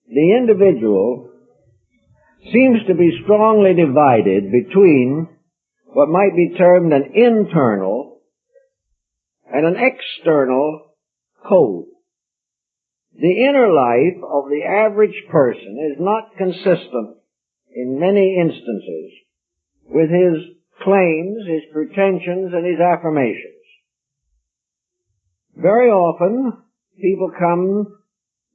the individual seems to be strongly divided between what might be termed an internal and an external code. The inner life of the average person is not consistent in many instances with his claims, his pretensions, and his affirmations. Very often, people come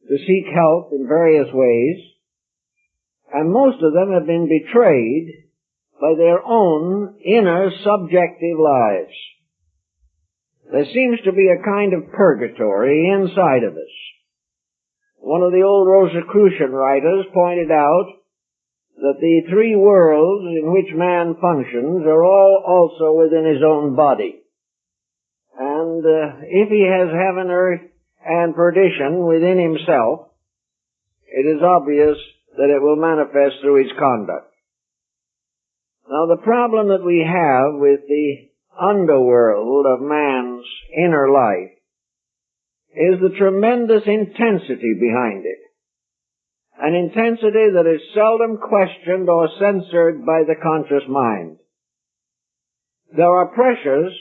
to seek help in various ways, and most of them have been betrayed by their own inner subjective lives. There seems to be a kind of purgatory inside of us. One of the old Rosicrucian writers pointed out that the three worlds in which man functions are all also within his own body. And if he has heaven, earth, and perdition within himself, it is obvious that it will manifest through his conduct. Now, the problem that we have with the underworld of man's inner life is the tremendous intensity behind it. An intensity that is seldom questioned or censored by the conscious mind. There are pressures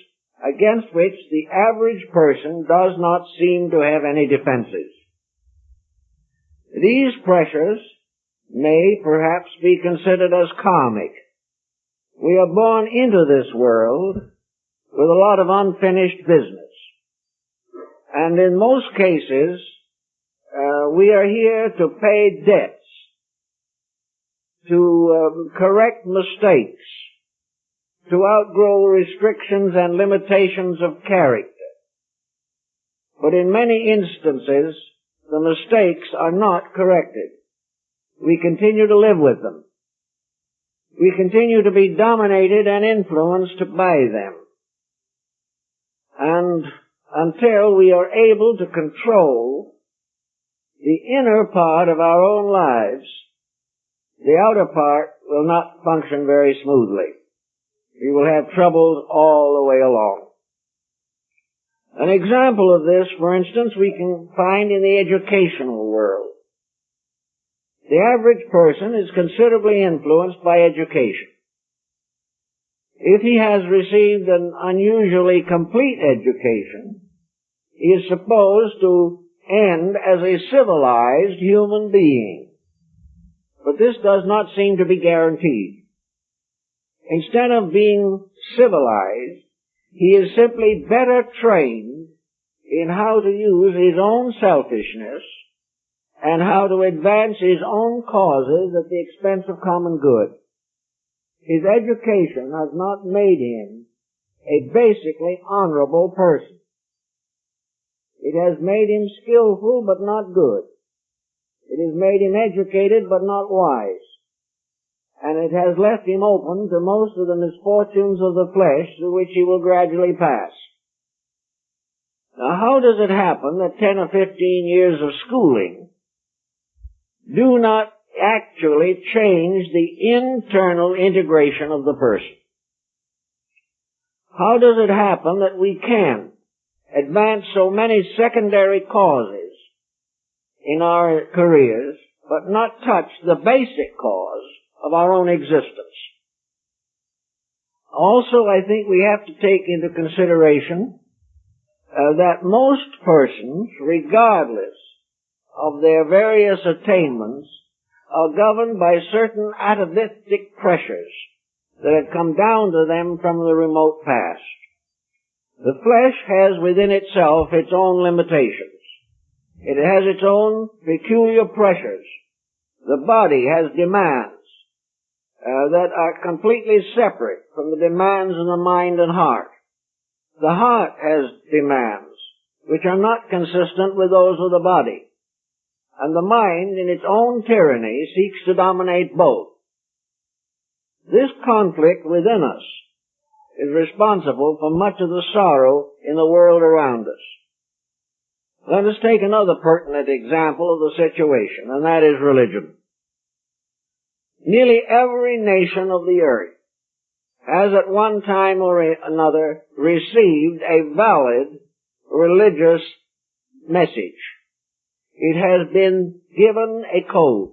against which the average person does not seem to have any defenses. These pressures may perhaps be considered as karmic. We are born into this world with a lot of unfinished business. And in most cases, we are here to pay debts, to correct mistakes, to outgrow restrictions and limitations of character. But in many instances, the mistakes are not corrected. We continue to live with them. We continue to be dominated and influenced by them. And until we are able to control the inner part of our own lives, the outer part will not function very smoothly. We will have troubles all the way along. An example of this, for instance, we can find in the educational world. The average person is considerably influenced by education. If he has received an unusually complete education, he is supposed to end as a civilized human being. But this does not seem to be guaranteed. Instead of being civilized, he is simply better trained in how to use his own selfishness and how to advance his own causes at the expense of common good. His education has not made him a basically honorable person. It has made him skillful but not good. It has made him educated but not wise. And it has left him open to most of the misfortunes of the flesh through which he will gradually pass. Now, how does it happen that 10 or 15 years of schooling do not actually change the internal integration of the person? How does it happen that we can advance so many secondary causes in our careers, but not touch the basic cause of our own existence? Also, I think we have to take into consideration that most persons, regardless of their various attainments, are governed by certain atavistic pressures that have come down to them from the remote past. The flesh has within itself its own limitations. It has its own peculiar pressures. The body has demands that are completely separate from the demands of the mind and heart. The heart has demands which are not consistent with those of the body. And the mind, in its own tyranny, seeks to dominate both. This conflict within us is responsible for much of the sorrow in the world around us. Let us take another pertinent example of the situation, and that is religion. Nearly every nation of the earth has at one time or another received a valid religious message. It has been given a code,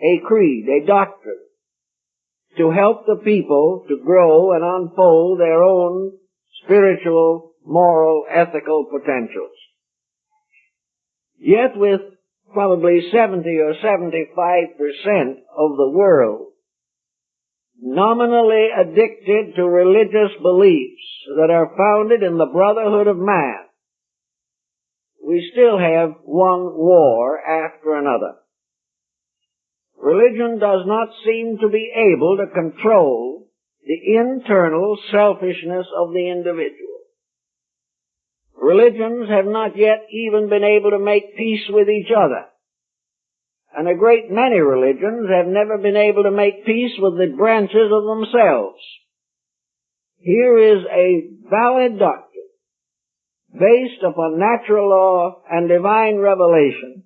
a creed, a doctrine, to help the people to grow and unfold their own spiritual, moral, ethical potentials. Yet with probably 70 or 75% of the world nominally addicted to religious beliefs that are founded in the brotherhood of man, we still have one war after another. Religion does not seem to be able to control the internal selfishness of the individual. Religions have not yet even been able to make peace with each other. And a great many religions have never been able to make peace with the branches of themselves. Here is a valid doctrine based upon natural law and divine revelation,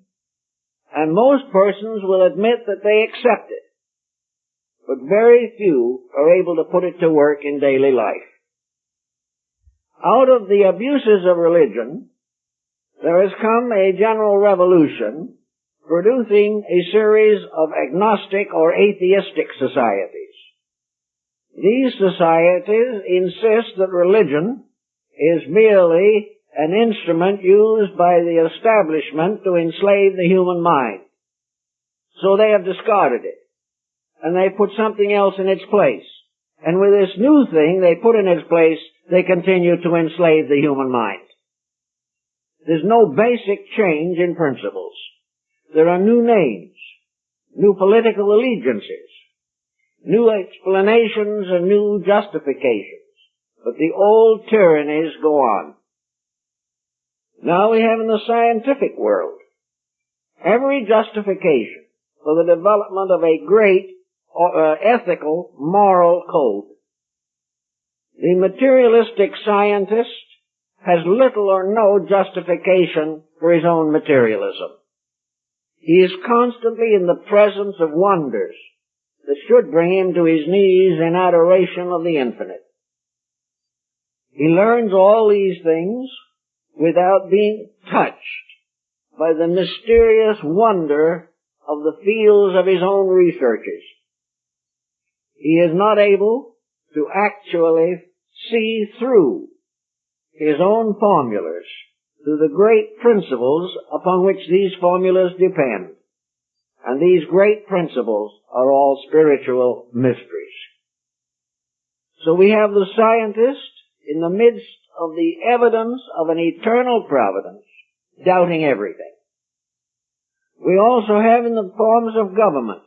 and most persons will admit that they accept it, but very few are able to put it to work in daily life. Out of the abuses of religion, there has come a general revolution producing a series of agnostic or atheistic societies. These societies insist that religion is merely an instrument used by the establishment to enslave the human mind. So they have discarded it, and they put something else in its place. And with this new thing they put in its place, they continue to enslave the human mind. There's no basic change in principles. There are new names, new political allegiances, new explanations and new justifications, but the old tyrannies go on. Now we have in the scientific world every justification for the development of a great ethical, moral code. The materialistic scientist has little or no justification for his own materialism. He is constantly in the presence of wonders that should bring him to his knees in adoration of the infinite. He learns all these things without being touched by the mysterious wonder of the fields of his own researches. He is not able to actually see through his own formulas to the great principles upon which these formulas depend. And these great principles are all spiritual mysteries. So we have the scientist in the midst of the evidence of an eternal providence, doubting everything. We also have in the forms of government,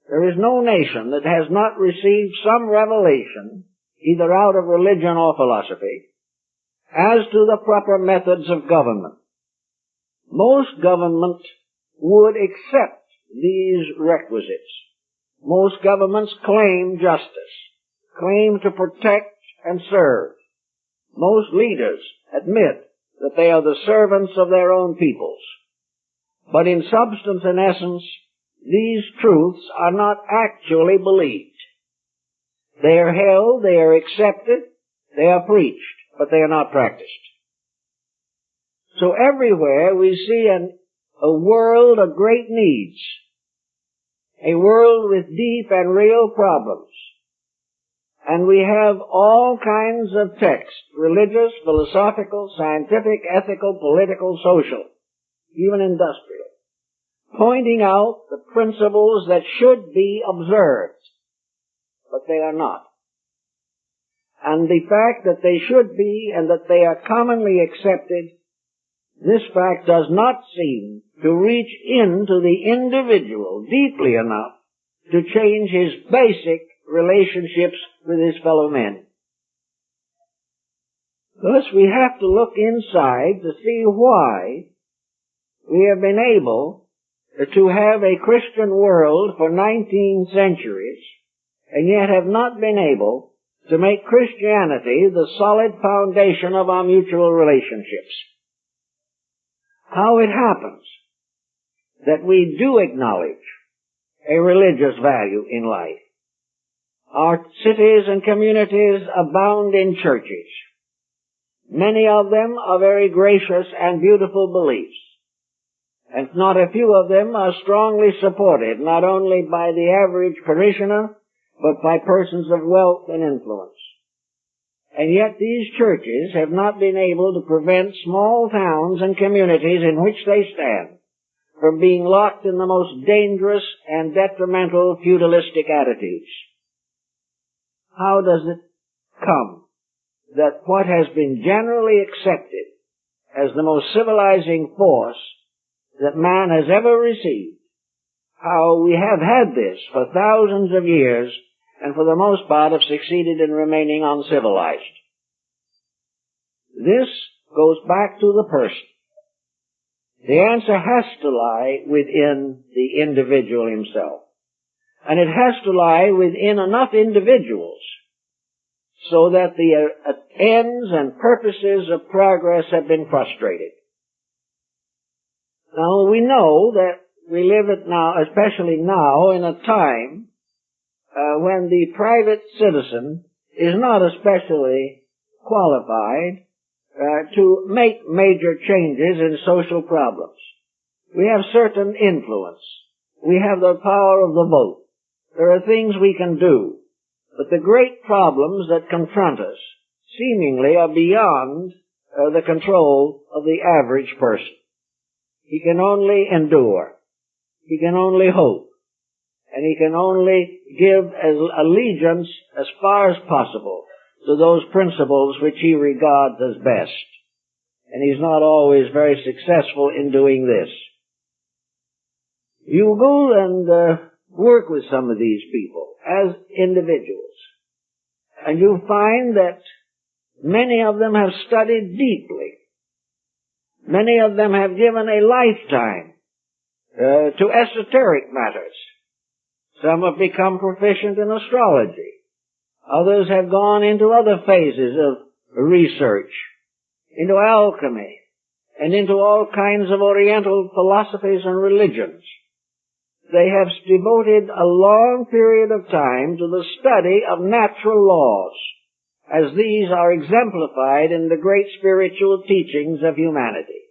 there is no nation that has not received some revelation, either out of religion or philosophy, as to the proper methods of government. Most government would accept these requisites. Most governments claim justice, claim to protect and serve. Most leaders admit that they are the servants of their own peoples. But in substance and essence, these truths are not actually believed. They are held, they are accepted, they are preached, but they are not practiced. So everywhere we see a world of great needs, a world with deep and real problems. And we have all kinds of texts, religious, philosophical, scientific, ethical, political, social, even industrial, pointing out the principles that should be observed, but they are not. And the fact that they should be and that they are commonly accepted, this fact does not seem to reach into the individual deeply enough to change his basic relationships with his fellow men. Thus we have to look inside to see why we have been able to have a Christian world for 19 centuries and yet have not been able to make Christianity the solid foundation of our mutual relationships. How it happens that we do acknowledge a religious value in life. Our cities and communities abound in churches. Many of them are very gracious and beautiful beliefs. and not a few of them are strongly supported, not only by the average parishioner, but by persons of wealth and influence. And yet these churches have not been able to prevent small towns and communities in which they stand from being locked in the most dangerous and detrimental feudalistic attitudes. How does it come that what has been generally accepted as the most civilizing force that man has ever received, how we have had this for thousands of years and for the most part have succeeded in remaining uncivilized? This goes back to the person. The answer has to lie within the individual himself. And it has to lie within enough individuals so that the ends and purposes of progress have been frustrated. Now, we know that we live at now, especially now, in a time when the private citizen is not especially qualified to make major changes in social problems. We have certain influence. We have the power of the vote. There are things we can do. But the great problems that confront us seemingly are beyond the control of the average person. He can only endure. He can only hope. And he can only give allegiance as far as possible to those principles which he regards as best. And he's not always very successful in doing this. You go and work with some of these people as individuals, and you find that many of them have studied deeply. Many of them have given a lifetime to esoteric matters. Some have become proficient in astrology. Others have gone into other phases of research, into alchemy, and into all kinds of Oriental philosophies and religions. They have devoted a long period of time to the study of natural laws, as these are exemplified in the great spiritual teachings of humanity.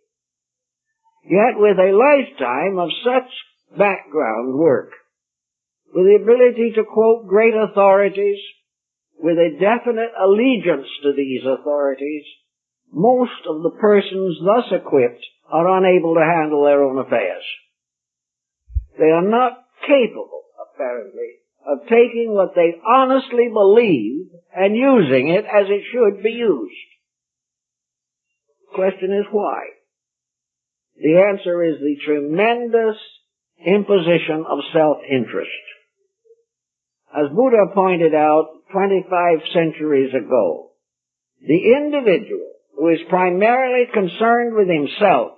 Yet with a lifetime of such background work, with the ability to quote great authorities, with a definite allegiance to these authorities, most of the persons thus equipped are unable to handle their own affairs. They are not capable, apparently, of taking what they honestly believe and using it as it should be used. The question is why? The answer is the tremendous imposition of self-interest. As Buddha pointed out 25 centuries ago, the individual who is primarily concerned with himself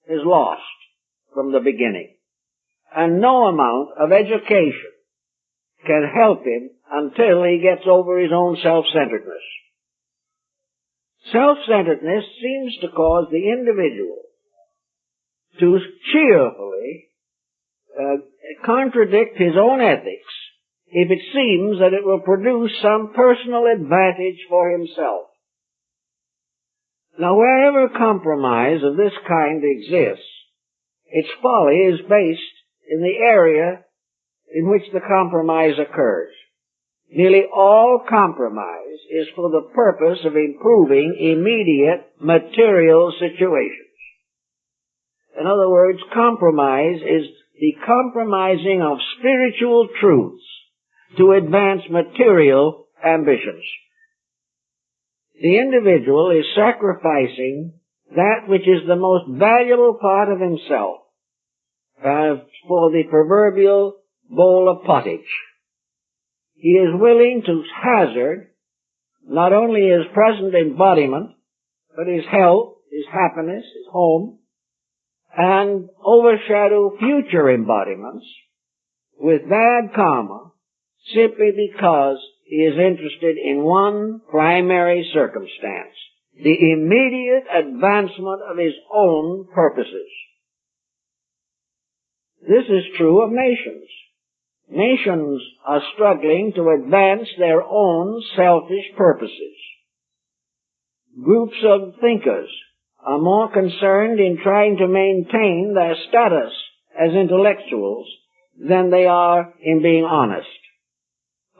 is lost from the beginning. And no amount of education can help him until he gets over his own self-centeredness. Self-centeredness seems to cause the individual to cheerfully contradict his own ethics if it seems that it will produce some personal advantage for himself. Now, wherever compromise of this kind exists, its folly is based in the area in which the compromise occurs. Nearly all compromise is for the purpose of improving immediate material situations. In other words, compromise is the compromising of spiritual truths to advance material ambitions. The individual is sacrificing that which is the most valuable part of himself for the proverbial bowl of pottage. He is willing to hazard not only his present embodiment, but his health, his happiness, his home, and overshadow future embodiments with bad karma simply because he is interested in one primary circumstance, the immediate advancement of his own purposes. This is true of nations. Nations are struggling to advance their own selfish purposes. Groups of thinkers are more concerned in trying to maintain their status as intellectuals than they are in being honest.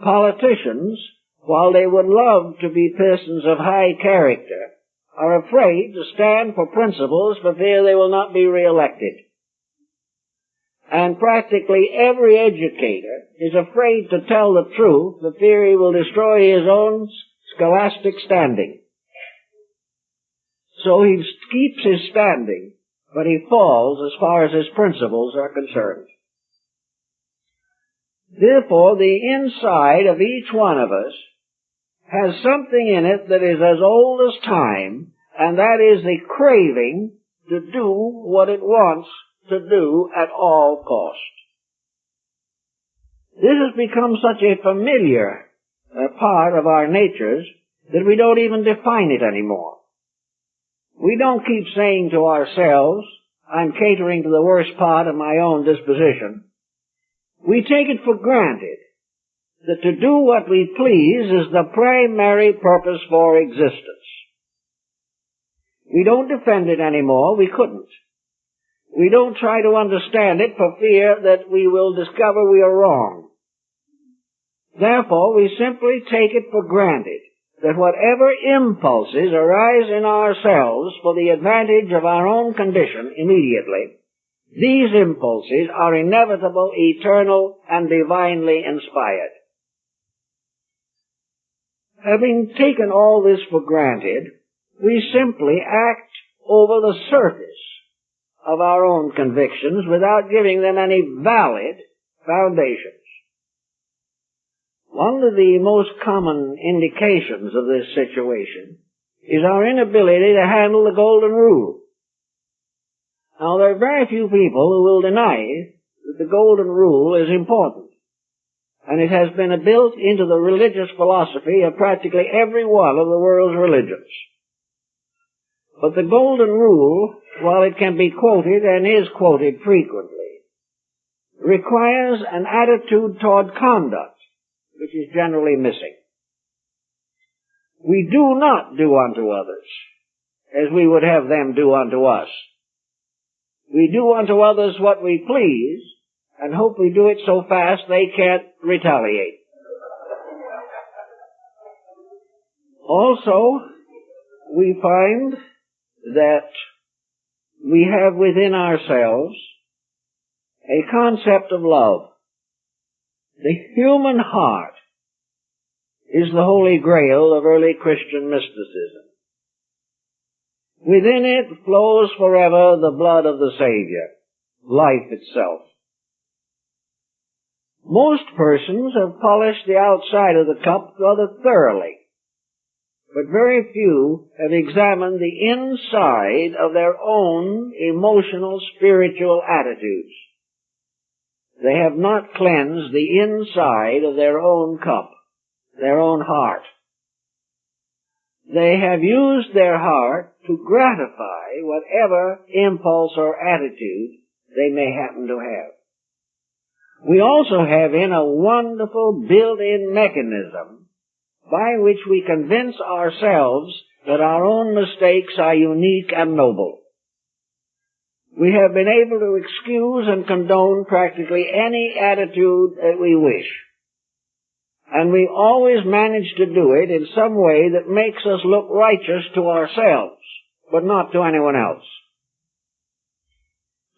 Politicians, while they would love to be persons of high character, are afraid to stand for principles for fear they will not be re-elected. And practically every educator is afraid to tell the truth for fear he will destroy his own scholastic standing. So he keeps his standing, but he falls as far as his principles are concerned. Therefore, the inside of each one of us has something in it that is as old as time, and that is the craving to do what it wants to do at all cost. This has become such a familiar part of our natures that we don't even define it anymore. We don't keep saying to ourselves, I'm catering to the worst part of my own disposition. We take it for granted that to do what we please is the primary purpose for existence. We don't defend it anymore. We couldn't. We don't try to understand it for fear that we will discover we are wrong. Therefore, we simply take it for granted that whatever impulses arise in ourselves for the advantage of our own condition immediately, these impulses are inevitable, eternal, and divinely inspired. Having taken all this for granted, we simply act over the surface of our own convictions without giving them any valid foundations. One of the most common indications of this situation is our inability to handle the golden rule. Now, there are very few people who will deny that the golden rule is important, and it has been built into the religious philosophy of practically every one of the world's religions. But the golden rule, while it can be quoted and is quoted frequently, requires an attitude toward conduct, which is generally missing. We do not do unto others as we would have them do unto us. We do unto others what we please and hope we do it so fast they can't retaliate. Also, we find that we have within ourselves a concept of love. The human heart is the holy grail of early Christian mysticism. Within it flows forever the blood of the Savior, life itself. Most persons have polished the outside of the cup rather thoroughly, but very few have examined the inside of their own emotional, spiritual attitudes. They have not cleansed the inside of their own cup, their own heart. They have used their heart to gratify whatever impulse or attitude they may happen to have. We also have in a wonderful built-in mechanism by which we convince ourselves that our own mistakes are unique and noble. We have been able to excuse and condone practically any attitude that we wish. And we always manage to do it in some way that makes us look righteous to ourselves, but not to anyone else.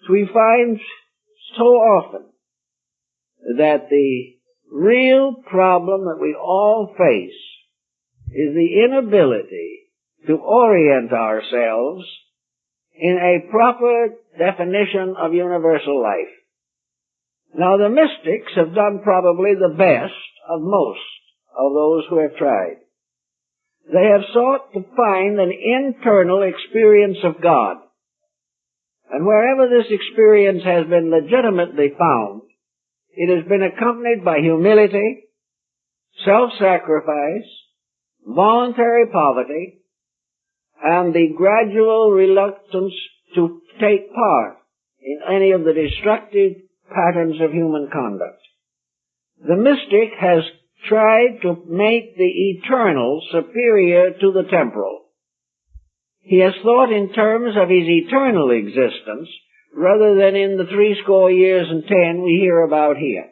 So we find so often that the real problem that we all face is the inability to orient ourselves in a proper definition of universal life. Now, the mystics have done probably the best of most of those who have tried. They have sought to find an internal experience of God. And wherever this experience has been legitimately found, it has been accompanied by humility, self-sacrifice, voluntary poverty, and the gradual reluctance to take part in any of the destructive patterns of human conduct. The mystic has tried to make the eternal superior to the temporal. He has thought in terms of his eternal existence rather than in the 80 years and 10 we hear about here.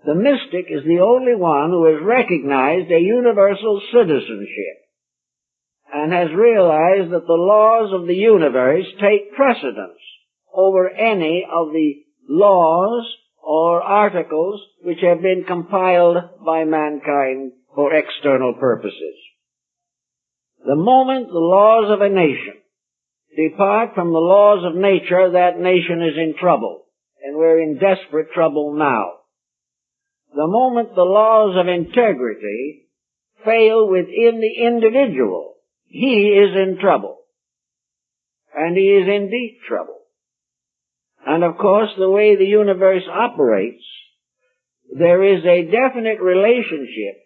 The mystic is the only one who has recognized a universal citizenship and has realized that the laws of the universe take precedence over any of the laws or articles which have been compiled by mankind for external purposes. The moment the laws of a nation depart from the laws of nature, that nation is in trouble, and we're in desperate trouble now. The moment the laws of integrity fail within the individual, he is in trouble. And he is in deep trouble. And of course, the way the universe operates, there is a definite relationship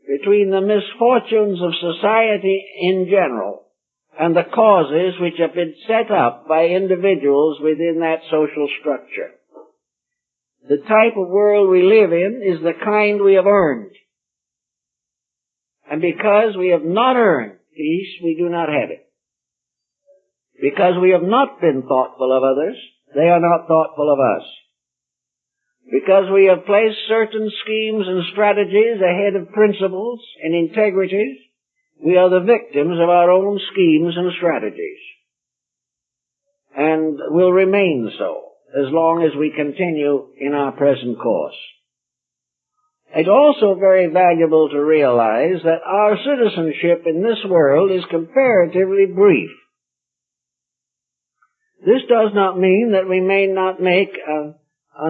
between the misfortunes of society in general and the causes which have been set up by individuals within that social structure. The type of world we live in is the kind we have earned. And because we have not earned peace, we do not have it. Because we have not been thoughtful of others, they are not thoughtful of us. Because we have placed certain schemes and strategies ahead of principles and integrities, we are the victims of our own schemes and strategies. And will remain so as long as we continue in our present course. It's also very valuable to realize that our citizenship in this world is comparatively brief. This does not mean that we may not make an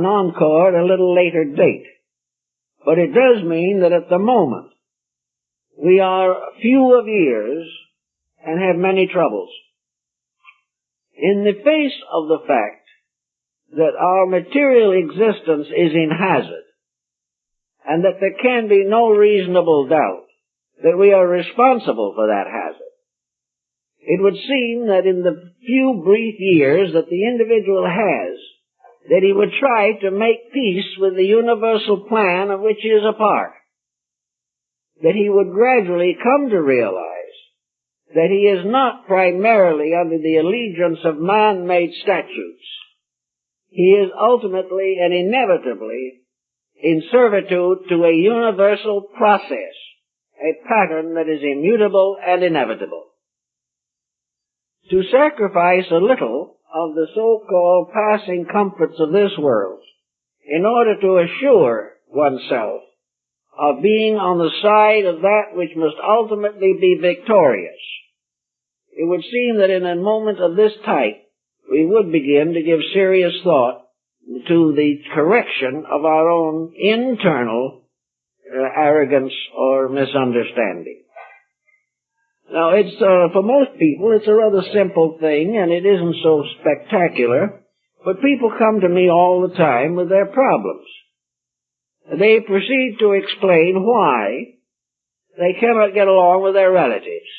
encore at a little later date, but it does mean that at the moment we are few of years and have many troubles. In the face of the fact that our material existence is in hazard, and that there can be no reasonable doubt that we are responsible for that hazard, it would seem that in the few brief years that the individual has, that he would try to make peace with the universal plan of which he is a part. That he would gradually come to realize that he is not primarily under the allegiance of man-made statutes. He is ultimately and inevitably in servitude to a universal process, a pattern that is immutable and inevitable. To sacrifice a little of the so-called passing comforts of this world in order to assure oneself of being on the side of that which must ultimately be victorious, it would seem that in a moment of this type we would begin to give serious thought to the correction of our own internal arrogance or misunderstanding. Now, it's for most people, it's a rather simple thing, and it isn't so spectacular, but people come to me all the time with their problems. They proceed to explain why they cannot get along with their relatives,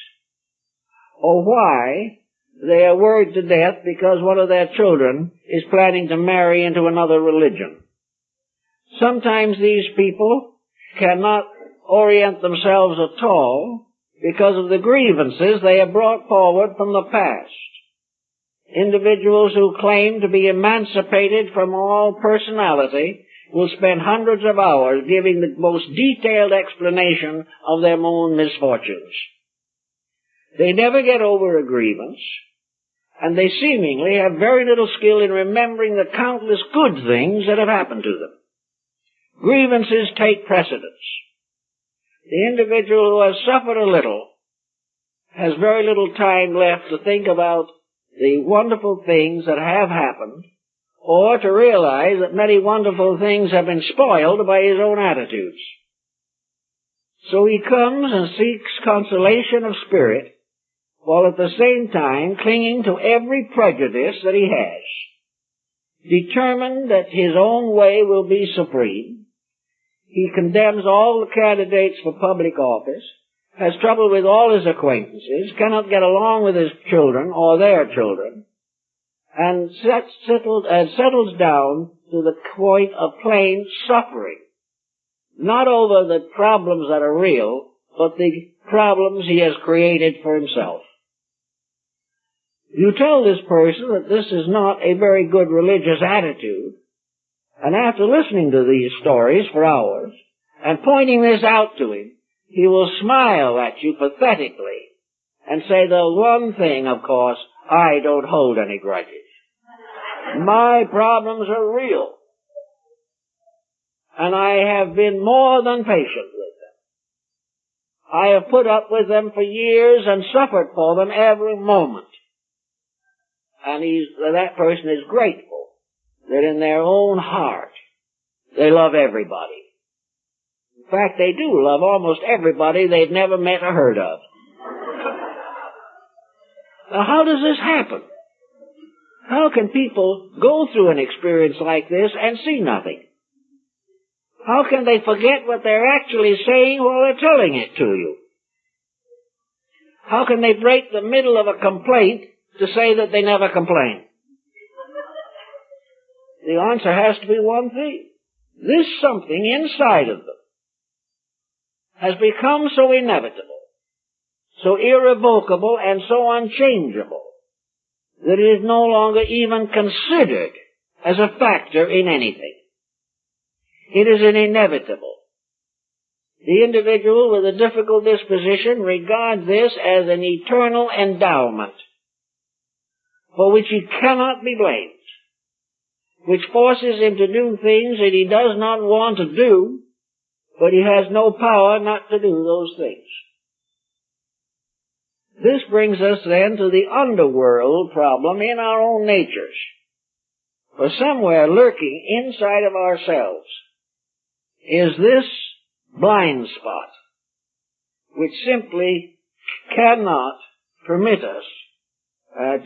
or why they are worried to death because one of their children is planning to marry into another religion. Sometimes these people cannot orient themselves at all because of the grievances they have brought forward from the past. Individuals who claim to be emancipated from all personality will spend hundreds of hours giving the most detailed explanation of their own misfortunes. They never get over a grievance, and they seemingly have very little skill in remembering the countless good things that have happened to them. Grievances take precedence. The individual who has suffered a little has very little time left to think about the wonderful things that have happened, or to realize that many wonderful things have been spoiled by his own attitudes. So he comes and seeks consolation of spirit, while at the same time clinging to every prejudice that he has. Determined that his own way will be supreme, he condemns all the candidates for public office, has trouble with all his acquaintances, cannot get along with his children or their children, and settles down to the point of plain suffering, not over the problems that are real, but the problems he has created for himself. You tell this person that this is not a very good religious attitude, and after listening to these stories for hours and pointing this out to him, he will smile at you pathetically and say, the one thing, of course, I don't hold any grudges. My problems are real. And I have been more than patient with them. I have put up with them for years and suffered for them every moment. And that person is grateful that in their own heart they love everybody. In fact, they do love almost everybody they've never met or heard of. Now, how does this happen? How can people go through an experience like this and see nothing? How can they forget what they're actually saying while they're telling it to you? How can they break the middle of a complaint to say that they never complain? The answer has to be one thing. This something inside of them has become so inevitable, so irrevocable, and so unchangeable that it is no longer even considered as a factor in anything. It is an inevitable. The individual with a difficult disposition regards this as an eternal endowment for which he cannot be blamed, which forces him to do things that he does not want to do, but he has no power not to do those things. This brings us then to the underworld problem in our own natures. For somewhere lurking inside of ourselves is this blind spot, which simply cannot permit us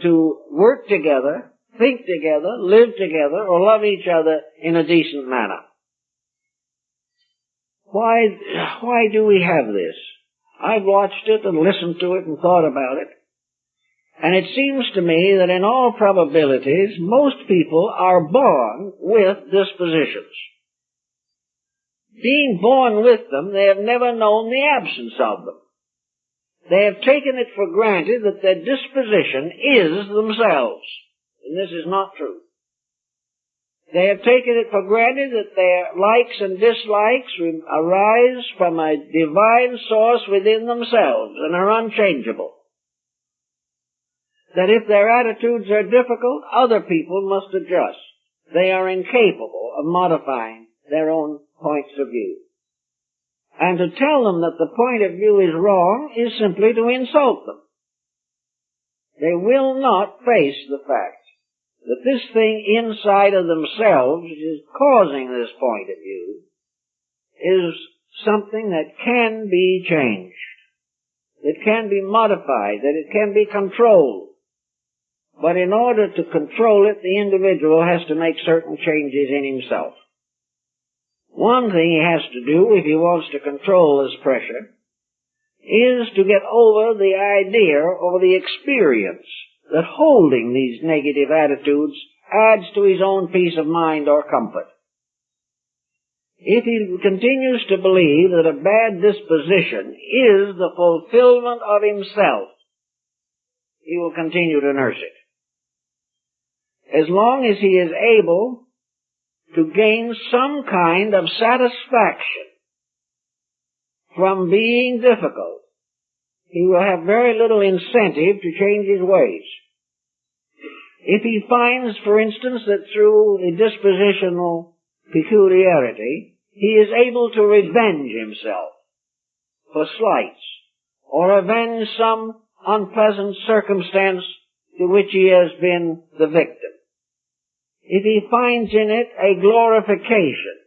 to work together, think together, live together, or love each other in a decent manner. Why do we have this? I've watched it and listened to it and thought about it, and it seems to me that in all probabilities, most people are born with dispositions. Being born with them, they have never known the absence of them. They have taken it for granted that their disposition is themselves, and this is not true. They have taken it for granted that their likes and dislikes arise from a divine source within themselves and are unchangeable. That if their attitudes are difficult, other people must adjust. They are incapable of modifying their own points of view. And to tell them that the point of view is wrong is simply to insult them. They will not face the fact that this thing inside of themselves is causing this point of view is something that can be changed, that can be modified, that it can be controlled. But in order to control it, the individual has to make certain changes in himself. One thing he has to do if he wants to control this pressure is to get over the idea or the experience that holding these negative attitudes adds to his own peace of mind or comfort. If he continues to believe that a bad disposition is the fulfillment of himself, he will continue to nurse it. As long as he is able to gain some kind of satisfaction from being difficult, he will have very little incentive to change his ways. If he finds, for instance, that through a dispositional peculiarity, he is able to revenge himself for slights, or avenge some unpleasant circumstance to which he has been the victim, if he finds in it a glorification,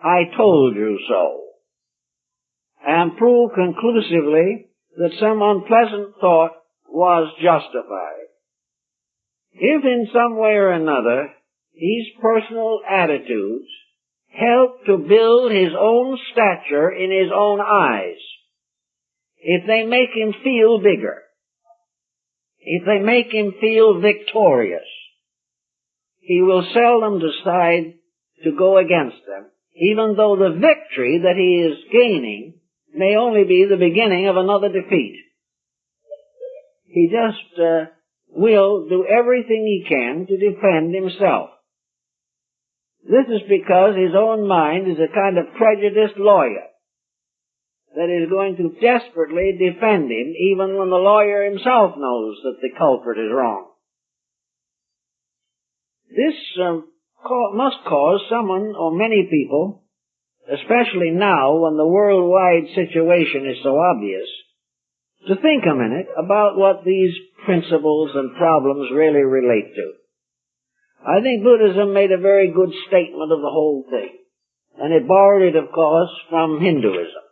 I told you so, and prove conclusively that some unpleasant thought was justified, if in some way or another these personal attitudes help to build his own stature in his own eyes, if they make him feel bigger, if they make him feel victorious, he will seldom decide to go against them, even though the victory that he is gaining may only be the beginning of another defeat. He just will do everything he can to defend himself. This is because his own mind is a kind of prejudiced lawyer that is going to desperately defend him even when the lawyer himself knows that the culprit is wrong. This must cause someone or many people, especially now when the worldwide situation is so obvious, to think a minute about what these principles and problems really relate to. I think Buddhism made a very good statement of the whole thing, and it borrowed it, of course, from Hinduism.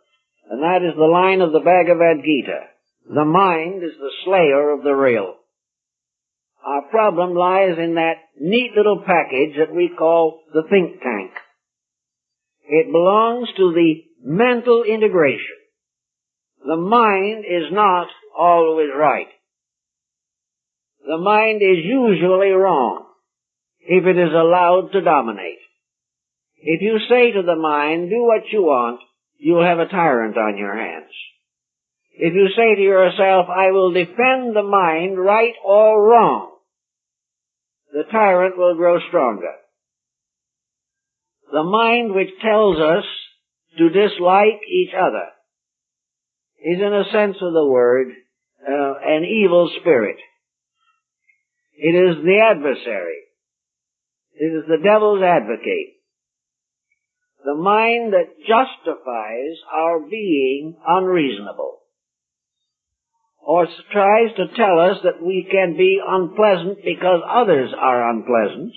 And that is the line of the Bhagavad Gita: the mind is the slayer of the real. Our problem lies in that neat little package that we call the think tank. It belongs to the mental integration. The mind is not always right. The mind is usually wrong if it is allowed to dominate. If you say to the mind, do what you want, you'll have a tyrant on your hands. If you say to yourself, I will defend the mind, right or wrong, the tyrant will grow stronger. The mind which tells us to dislike each other is, in a sense of the word, an evil spirit. It is the adversary. It is the devil's advocate. The mind that justifies our being unreasonable, or tries to tell us that we can be unpleasant because others are unpleasant,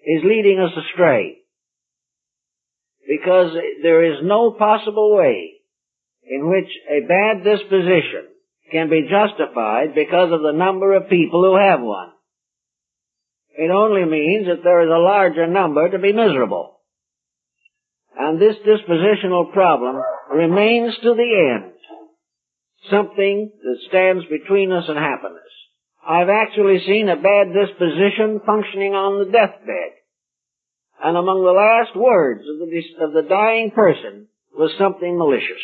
is leading us astray. Because there is no possible way in which a bad disposition can be justified because of the number of people who have one. It only means that there is a larger number to be miserable. And this dispositional problem remains to the end something that stands between us and happiness. I've actually seen a bad disposition functioning on the deathbed. And among the last words of the dying person was something malicious.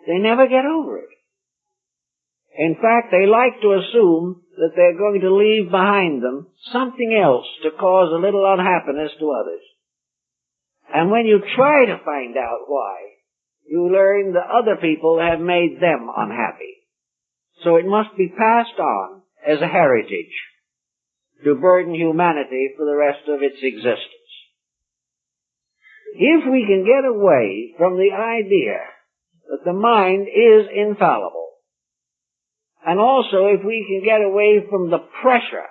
They never get over it. In fact, they like to assume that they're going to leave behind them something else to cause a little unhappiness to others. And when you try to find out why, you learn that other people have made them unhappy. So it must be passed on as a heritage to burden humanity for the rest of its existence. If we can get away from the idea that the mind is infallible, and also if we can get away from the pressure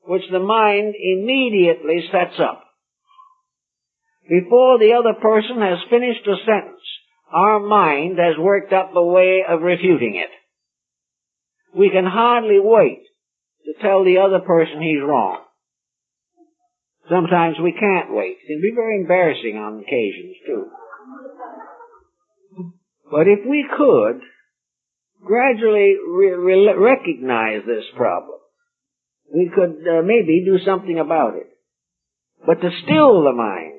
which the mind immediately sets up, before the other person has finished a sentence, our mind has worked up a way of refuting it. We can hardly wait to tell the other person he's wrong. Sometimes we can't wait. It can be very embarrassing on occasions, too. But if we could gradually recognize this problem, we could maybe do something about it. But to still the mind,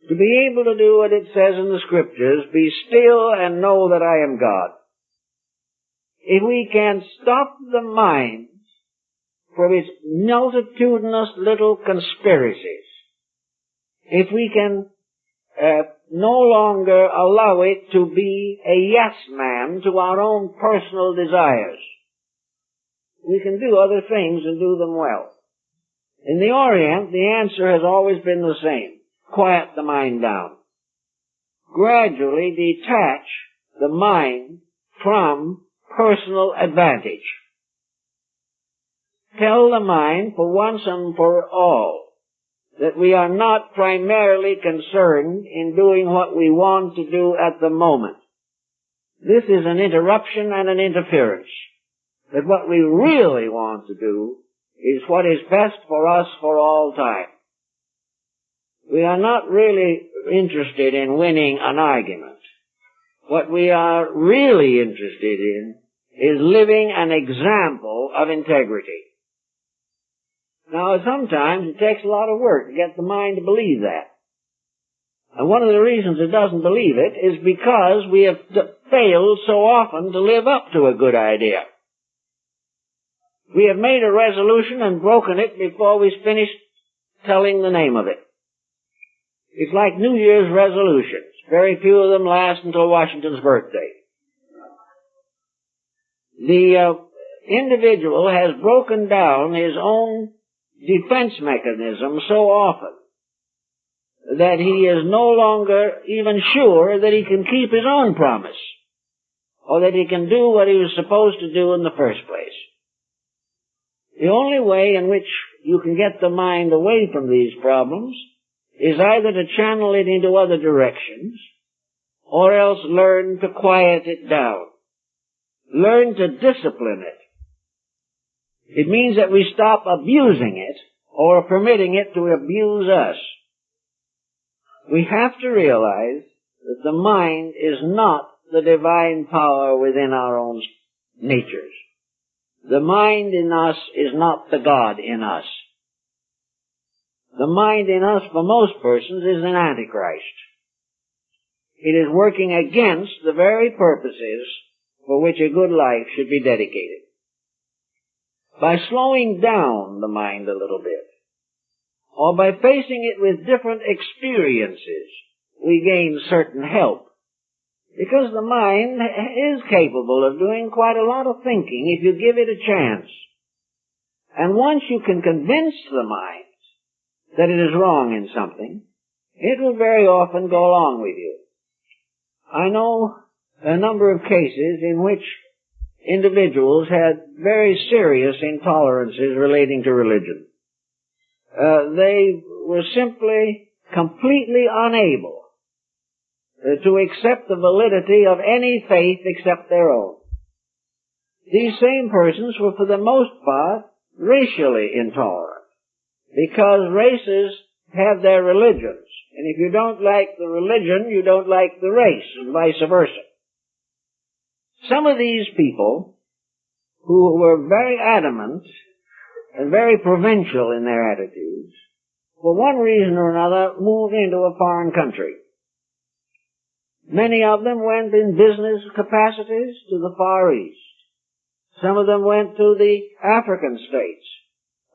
to be able to do what it says in the Scriptures, be still and know that I am God. If we can stop the mind from its multitudinous little conspiracies, if we can no longer allow it to be a yes man to our own personal desires, we can do other things and do them well. In the Orient, the answer has always been the same. Quiet the mind down. Gradually detach the mind from personal advantage. Tell the mind for once and for all that we are not primarily concerned in doing what we want to do at the moment. This is an interruption and an interference. That what we really want to do is what is best for us for all time. We are not really interested in winning an argument. What we are really interested in is living an example of integrity. Now, sometimes it takes a lot of work to get the mind to believe that. And one of the reasons it doesn't believe it is because we have failed so often to live up to a good idea. We have made a resolution and broken it before we finished telling the name of it. It's like New Year's resolutions. Very few of them last until Washington's birthday. The individual has broken down his own defense mechanism so often that he is no longer even sure that he can keep his own promise, or that he can do what he was supposed to do in the first place. The only way in which you can get the mind away from these problems is either to channel it into other directions, or else learn to quiet it down. Learn to discipline it. It means that we stop abusing it, or permitting it to abuse us. We have to realize that the mind is not the divine power within our own natures. The mind in us is not the God in us. The mind in us, for most persons, is an antichrist. It is working against the very purposes for which a good life should be dedicated. By slowing down the mind a little bit, or by facing it with different experiences, we gain certain help. Because the mind is capable of doing quite a lot of thinking if you give it a chance. And once you can convince the mind that it is wrong in something, it will very often go along with you. I know a number of cases in which individuals had very serious intolerances relating to religion. They were simply completely unable to accept the validity of any faith except their own. These same persons were for the most part racially intolerant, because races have their religions, and if you don't like the religion, you don't like the race, and vice versa. Some of these people, who were very adamant and very provincial in their attitudes, for one reason or another moved into a foreign country. Many of them went in business capacities to the Far East. Some of them went to the African states.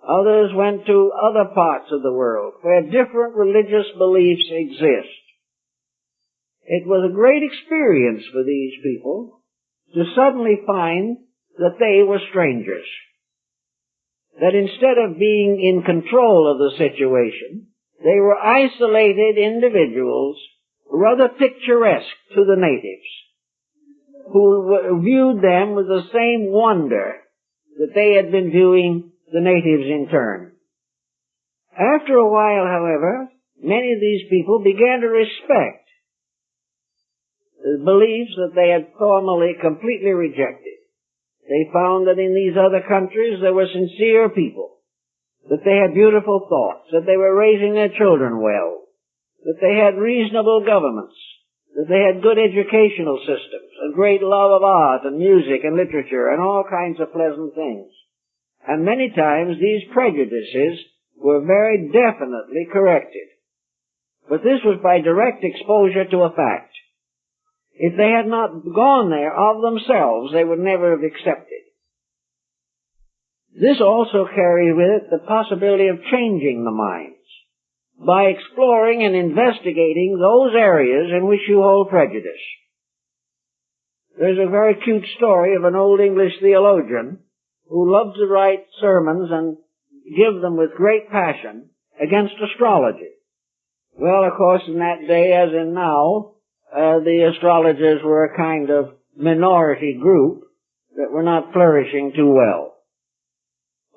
Others went to other parts of the world where different religious beliefs exist. It was a great experience for these people to suddenly find that they were strangers. That instead of being in control of the situation, they were isolated individuals, rather picturesque to the natives, who viewed them with the same wonder that they had been viewing the natives in turn. After a while, however, many of these people began to respect the beliefs that they had formerly completely rejected. They found that in these other countries there were sincere people, that they had beautiful thoughts, that they were raising their children well, that they had reasonable governments, that they had good educational systems, a great love of art and music and literature and all kinds of pleasant things. And many times these prejudices were very definitely corrected. But this was by direct exposure to a fact. If they had not gone there of themselves, they would never have accepted. This also carried with it the possibility of changing the minds by exploring and investigating those areas in which you hold prejudice. There's a very cute story of an old English theologian who loved to write sermons and give them with great passion against astrology. Well, of course, in that day, as in now, the astrologers were a kind of minority group that were not flourishing too well.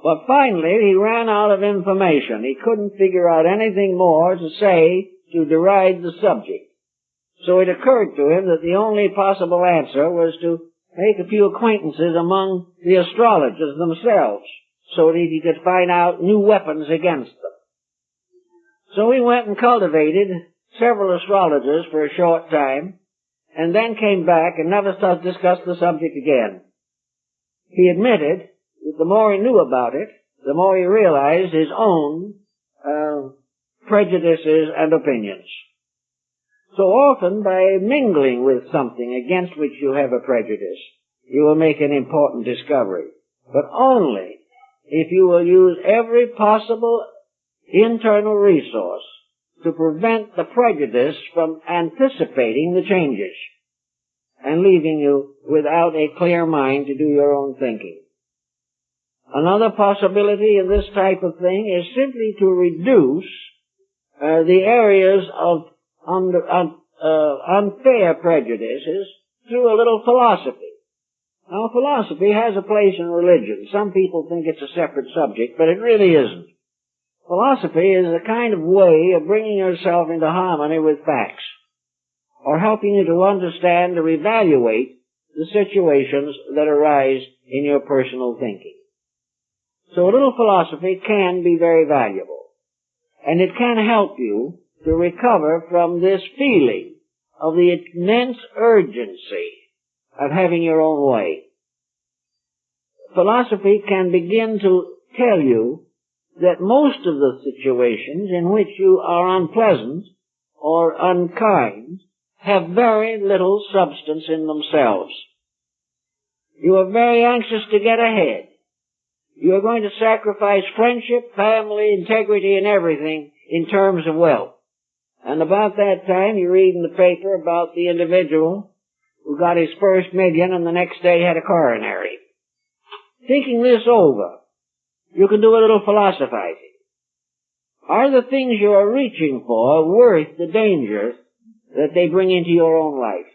But finally, he ran out of information. He couldn't figure out anything more to say to deride the subject. So it occurred to him that the only possible answer was to make a few acquaintances among the astrologers themselves, so that he could find out new weapons against them. So he went and cultivated several astrologers for a short time, and then came back and never discussed the subject again. He admitted that the more he knew about it, the more he realized his own prejudices and opinions. So often, by mingling with something against which you have a prejudice, you will make an important discovery. But only if you will use every possible internal resource to prevent the prejudice from anticipating the changes and leaving you without a clear mind to do your own thinking. Another possibility in this type of thing is simply to reduce the areas of unfair prejudices through a little philosophy. Now, philosophy has a place in religion. Some people think it's a separate subject, but it really isn't. Philosophy is a kind of way of bringing yourself into harmony with facts, or helping you to understand or evaluate the situations that arise in your personal thinking. So a little philosophy can be very valuable, and it can help you to recover from this feeling of the immense urgency of having your own way. Philosophy can begin to tell you that most of the situations in which you are unpleasant or unkind have very little substance in themselves. You are very anxious to get ahead. You are going to sacrifice friendship, family, integrity, and everything in terms of wealth. And about that time, you read in the paper about the individual who got his first million and the next day had a coronary. Thinking this over, you can do a little philosophizing. Are the things you are reaching for worth the danger that they bring into your own life?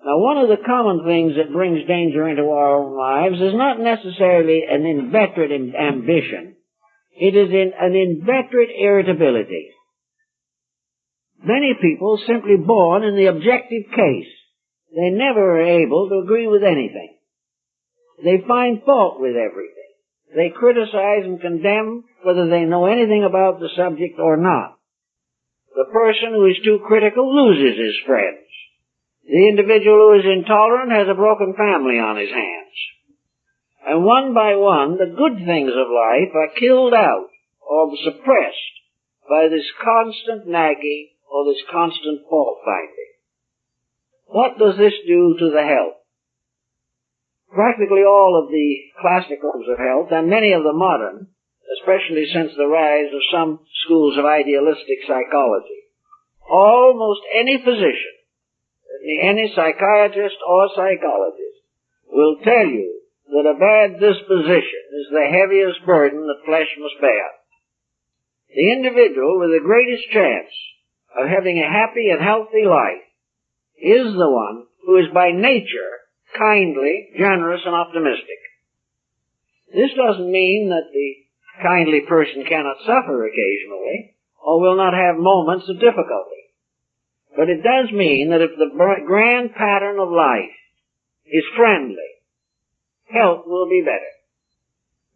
Now, one of the common things that brings danger into our own lives is not necessarily an inveterate ambition. It is an inveterate irritability. Many people simply born in the objective case. They never are able to agree with anything. They find fault with everything. They criticize and condemn whether they know anything about the subject or not. The person who is too critical loses his friends. The individual who is intolerant has a broken family on his hands. And one by one, the good things of life are killed out or suppressed by this constant nagging or this constant fault-finding. What does this do to the health? Practically all of the classicals of health, and many of the modern, especially since the rise of some schools of idealistic psychology, almost any physician, any psychiatrist or psychologist, will tell you that a bad disposition is the heaviest burden that flesh must bear. The individual with the greatest chance of having a happy and healthy life is the one who is by nature kindly, generous, and optimistic. This doesn't mean that the kindly person cannot suffer occasionally or will not have moments of difficulty. But it does mean that if the grand pattern of life is friendly, health will be better.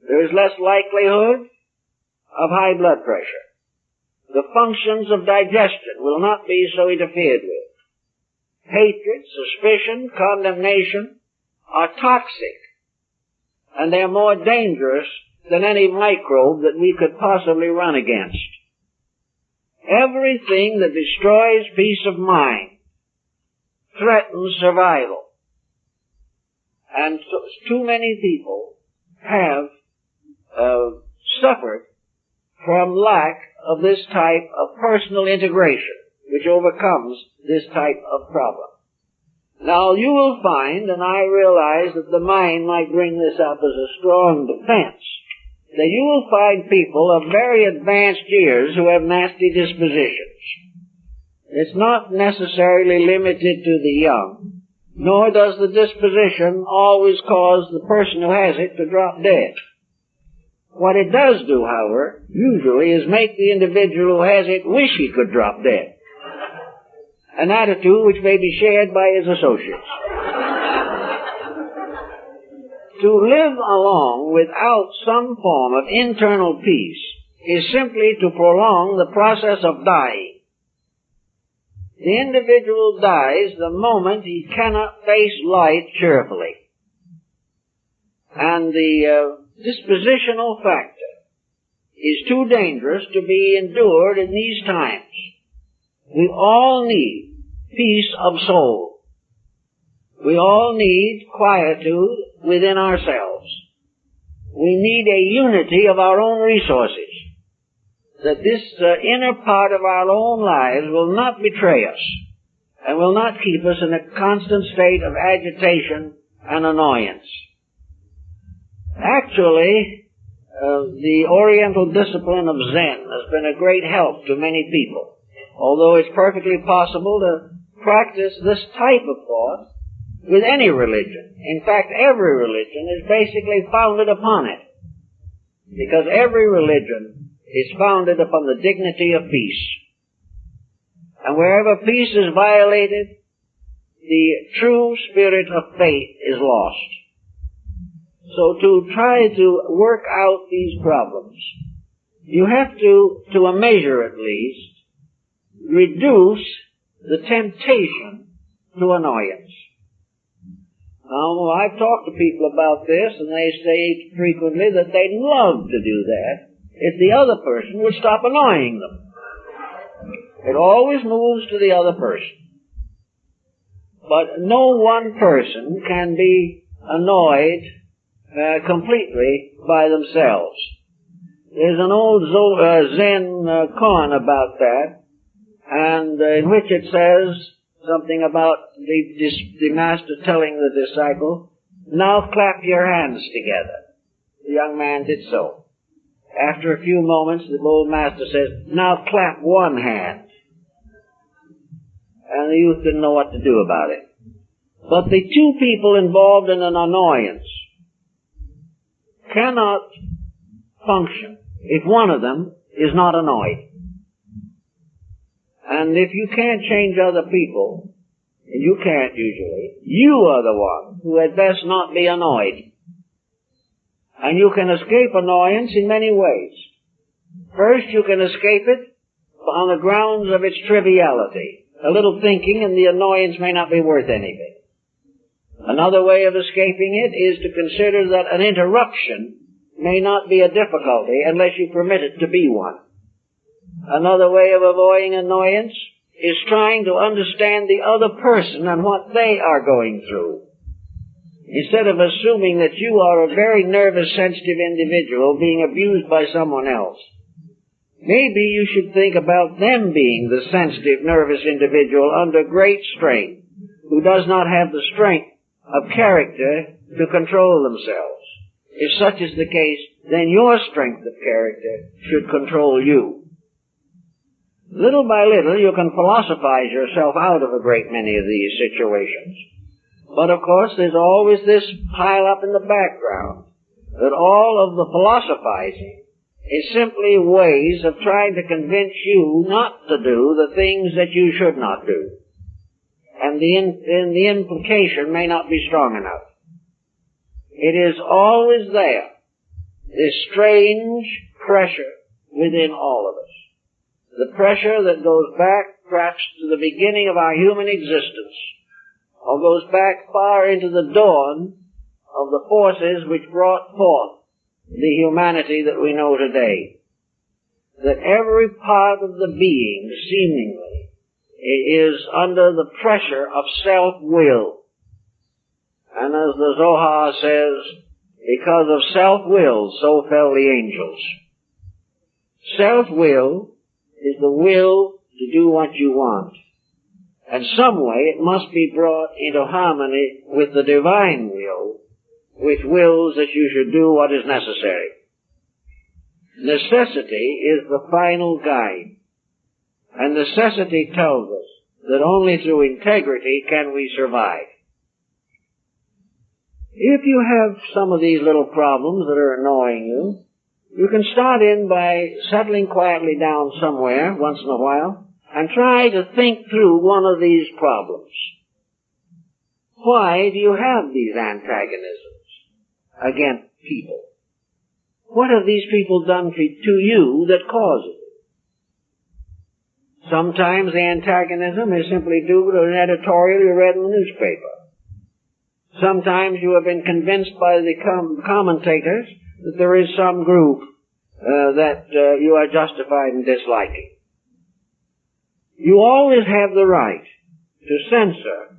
There is less likelihood of high blood pressure. The functions of digestion will not be so interfered with. Hatred, suspicion, condemnation are toxic, and they are more dangerous than any microbe that we could possibly run against. Everything that destroys peace of mind threatens survival. And too many people have suffered from lack of this type of personal integration, which overcomes this type of problem. Now, you will find, and I realize that the mind might bring this up as a strong defense, that you will find people of very advanced years who have nasty dispositions. It's not necessarily limited to the young, nor does the disposition always cause the person who has it to drop dead. What it does do, however, usually is make the individual who has it wish he could drop dead. An attitude which may be shared by his associates. To live along without some form of internal peace is simply to prolong the process of dying. The individual dies the moment he cannot face life cheerfully. And the dispositional factor is too dangerous to be endured in these times. We all need peace of soul. We all need quietude within ourselves. we need a unity of our own resources. That this inner part of our own lives will not betray us and will not keep us in a constant state of agitation and annoyance. Actually, the Oriental discipline of Zen has been a great help to many people, although it's perfectly possible to practice this type of thought with any religion. In fact, every religion is basically founded upon it, because every religion is founded upon the dignity of peace. And wherever peace is violated, the true spirit of faith is lost. So to try to work out these problems, you have to a measure at least, reduce the temptation to annoyance. Now, I've talked to people about this, and they say frequently that they'd love to do that if the other person would stop annoying them. It always moves to the other person. But no one person can be annoyed completely by themselves. There's an old Zen koan about that, and in which it says something about the master telling the disciple, "Now clap your hands together." The young man did so. After a few moments, the old master says, "Now clap one hand." And the youth didn't know what to do about it. But the two people involved in an annoyance cannot function if one of them is not annoyed. And if you can't change other people, and you can't usually, you are the one who had best not be annoyed. And you can escape annoyance in many ways. First, you can escape it on the grounds of its triviality. A little thinking and the annoyance may not be worth anything. Another way of escaping it is to consider that an interruption may not be a difficulty unless you permit it to be one. Another way of avoiding annoyance is trying to understand the other person and what they are going through. Instead of assuming that you are a very nervous, sensitive individual being abused by someone else, maybe you should think about them being the sensitive, nervous individual under great strain, who does not have the strength of character to control themselves. If such is the case, then your strength of character should control you. Little by little, you can philosophize yourself out of a great many of these situations. But of course, there's always this pile up in the background, that all of the philosophizing is simply ways of trying to convince you not to do the things that you should not do. And the implication may not be strong enough. It is always there, this strange pressure within all of us. The pressure that goes back perhaps to the beginning of our human existence, or goes back far into the dawn of the forces which brought forth the humanity that we know today. That every part of the being, seemingly, is under the pressure of self-will. And as the Zohar says, because of self-will, so fell the angels. Self-will is the will to do what you want. And some way it must be brought into harmony with the divine will, which wills that you should do what is necessary. Necessity is the final guide. And necessity tells us that only through integrity can we survive. If you have some of these little problems that are annoying you, you can start in by settling quietly down somewhere once in a while and try to think through one of these problems. Why do you have these antagonisms against people? What have these people done to you that causes it? Sometimes the antagonism is simply due to an editorial you read in the newspaper. Sometimes you have been convinced by the commentators that there is some group that you are justified in disliking. You always have the right to censor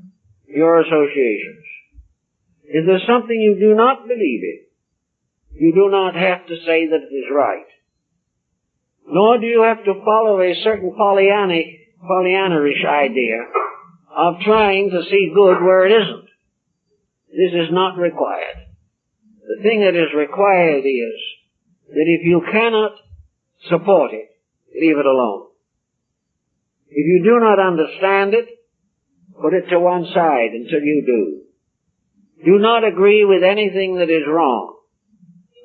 your associations. If there's something you do not believe in, You do not have to say that it is right. Nor do you have to follow a certain Pollyannaish idea of trying to see good where it isn't. This is not required. The thing that is required is that if you cannot support it, leave it alone. If you do not understand it, put it to one side until you do. Do not agree with anything that is wrong,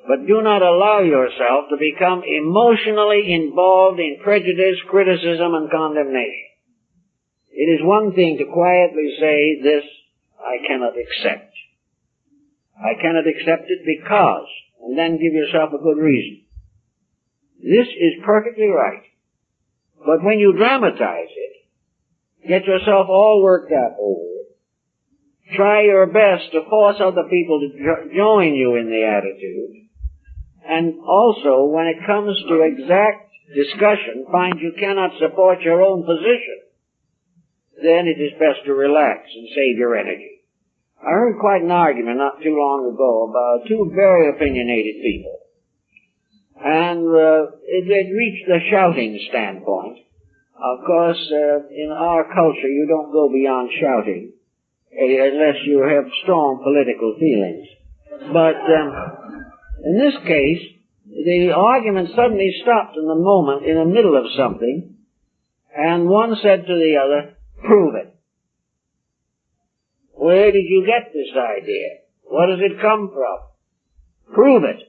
but do not allow yourself to become emotionally involved in prejudice, criticism, and condemnation. It is one thing to quietly say, this I cannot accept. I cannot accept it because, and then give yourself a good reason. This is perfectly right. But when you dramatize it, get yourself all worked up over it, try your best to force other people to join you in the attitude, and also, when it comes to exact discussion, find you cannot support your own position, then it is best to relax and save your energy. I heard quite an argument not too long ago about two very opinionated people. And it reached the shouting standpoint. Of course, in our culture, you don't go beyond shouting unless you have strong political feelings. But in this case, the argument suddenly stopped in the moment, in the middle of something, and one said to the other, "Prove it." Where did you get this idea? What does it come from? Prove it.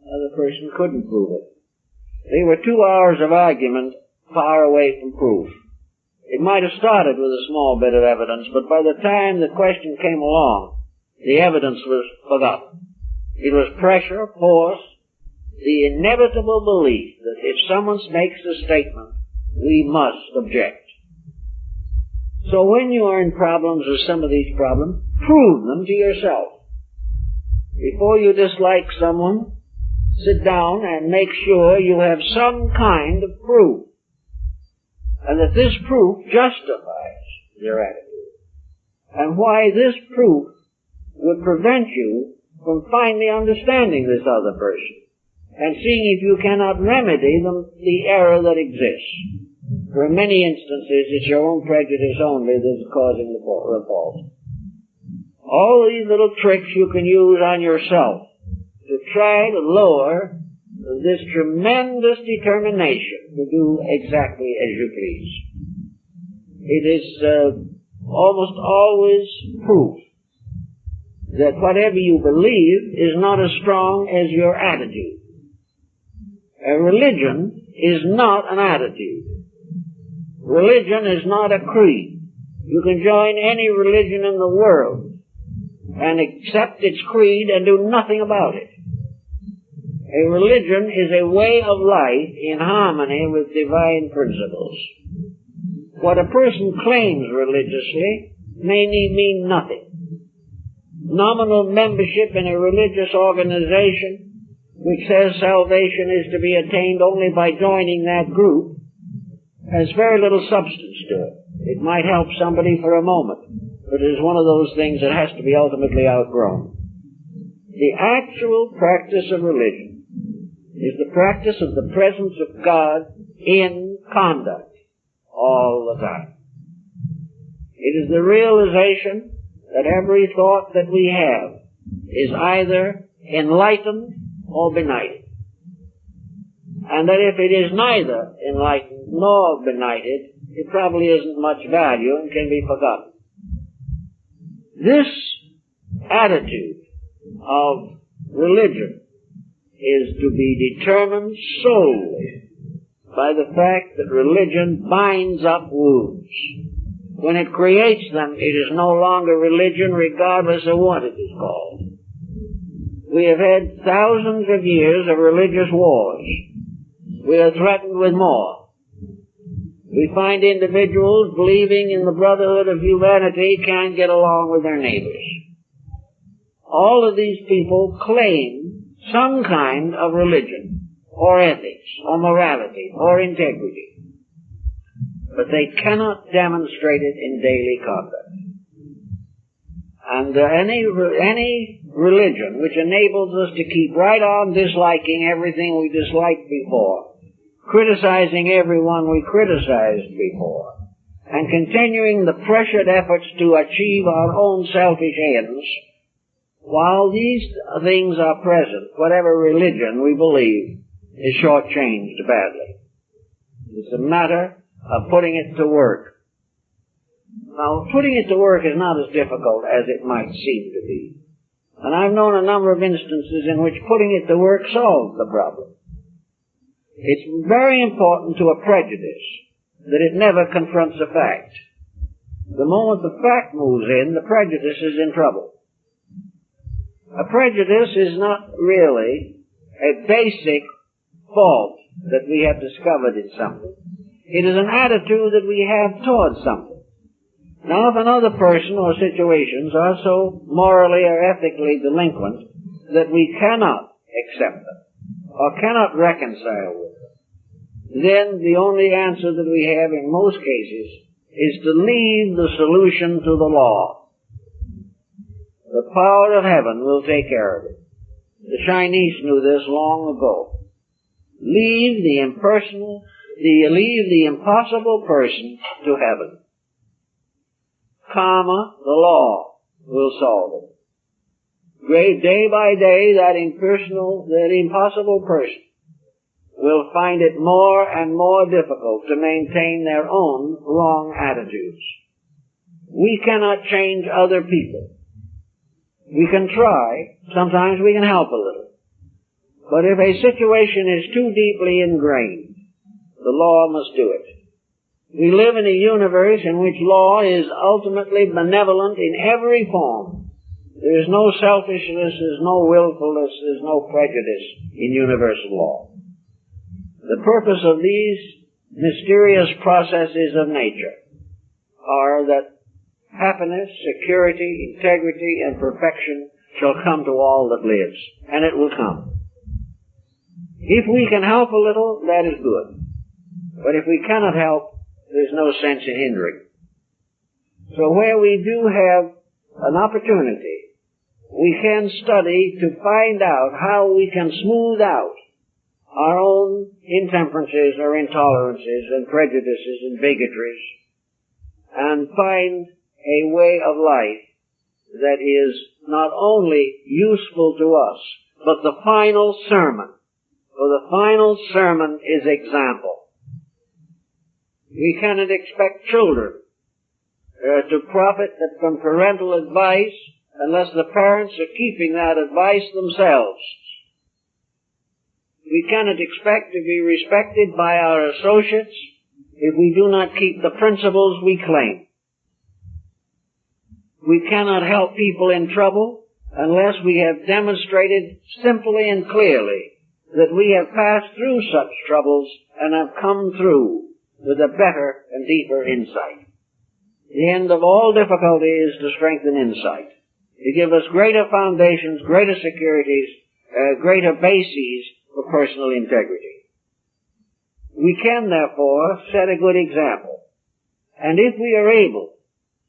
The other person couldn't prove it. They were 2 hours of argument far away from proof. It might have started with a small bit of evidence, but by the time the question came along, the evidence was forgotten. It was pressure, force, the inevitable belief that if someone makes a statement, we must object. So when you are in problems with some of these problems, prove them to yourself. Before you dislike someone, sit down and make sure you have some kind of proof, and that this proof justifies your attitude, and why this proof would prevent you from finally understanding this other person and seeing if you cannot remedy the error that exists. For in many instances, it's your own prejudice only that is causing the fault. All these little tricks you can use on yourself to try to lower this tremendous determination to do exactly as you please. It is almost always proof that whatever you believe is not as strong as your attitude. A religion is not an attitude. Religion is not a creed. You can join any religion in the world and accept its creed and do nothing about it. A religion is a way of life in harmony with divine principles. What a person claims religiously may mean nothing. Nominal membership in a religious organization which says salvation is to be attained only by joining that group has very little substance to it. It might help somebody for a moment, but it is one of those things that has to be ultimately outgrown. The actual practice of religion is the practice of the presence of God in conduct all the time. It is the realization that every thought that we have is either enlightened or benighted. And that if it is neither enlightened nor benighted, it probably isn't much value and can be forgotten. This attitude of religion is to be determined solely by the fact that religion binds up wounds. When it creates them, it is no longer religion regardless of what it is called. We have had thousands of years of religious wars. We are threatened with more. We find individuals believing in the brotherhood of humanity can't get along with their neighbors. All of these people claim some kind of religion, or ethics, or morality, or integrity. But they cannot demonstrate it in daily conduct. And any religion which enables us to keep right on disliking everything we disliked before, criticizing everyone we criticized before, and continuing the pressured efforts to achieve our own selfish ends, while these things are present, whatever religion we believe is shortchanged badly. It's a matter of putting it to work. Now, putting it to work is not as difficult as it might seem to be. And I've known a number of instances in which putting it to work solved the problem. It's very important to a prejudice that it never confronts a fact. The moment the fact moves in, the prejudice is in trouble. A prejudice is not really a basic fault that we have discovered in something. It is an attitude that we have towards something. Now, if another person or situations are so morally or ethically delinquent that we cannot accept them or cannot reconcile with them, then the only answer that we have in most cases is to leave the solution to the law. The power of heaven will take care of it. The Chinese knew this long ago. Leave the impossible person to heaven. Karma, the law, will solve it. Day by day, that impossible person will find it more and more difficult to maintain their own wrong attitudes. We cannot change other people. We can try. Sometimes we can help a little. But if a situation is too deeply ingrained, the law must do it. We live in a universe in which law is ultimately benevolent in every form. There is no selfishness, there's no willfulness, there's no prejudice in universal law. The purpose of these mysterious processes of nature are that happiness, security, integrity, and perfection shall come to all that lives, and it will come. If we can help a little, that is good. But if we cannot help, there's no sense in hindering. So where we do have an opportunity, we can study to find out how we can smooth out our own intemperances or intolerances and prejudices and bigotries and find a way of life that is not only useful to us, but the final sermon. For the final sermon is example. We cannot expect children to profit from parental advice unless the parents are keeping that advice themselves. We cannot expect to be respected by our associates if we do not keep the principles we claim. We cannot help people in trouble unless we have demonstrated simply and clearly that we have passed through such troubles and have come through with a better and deeper insight. The end of all difficulty is to strengthen insight, to give us greater foundations, greater securities, greater bases for personal integrity. We can, therefore, set a good example. And if we are able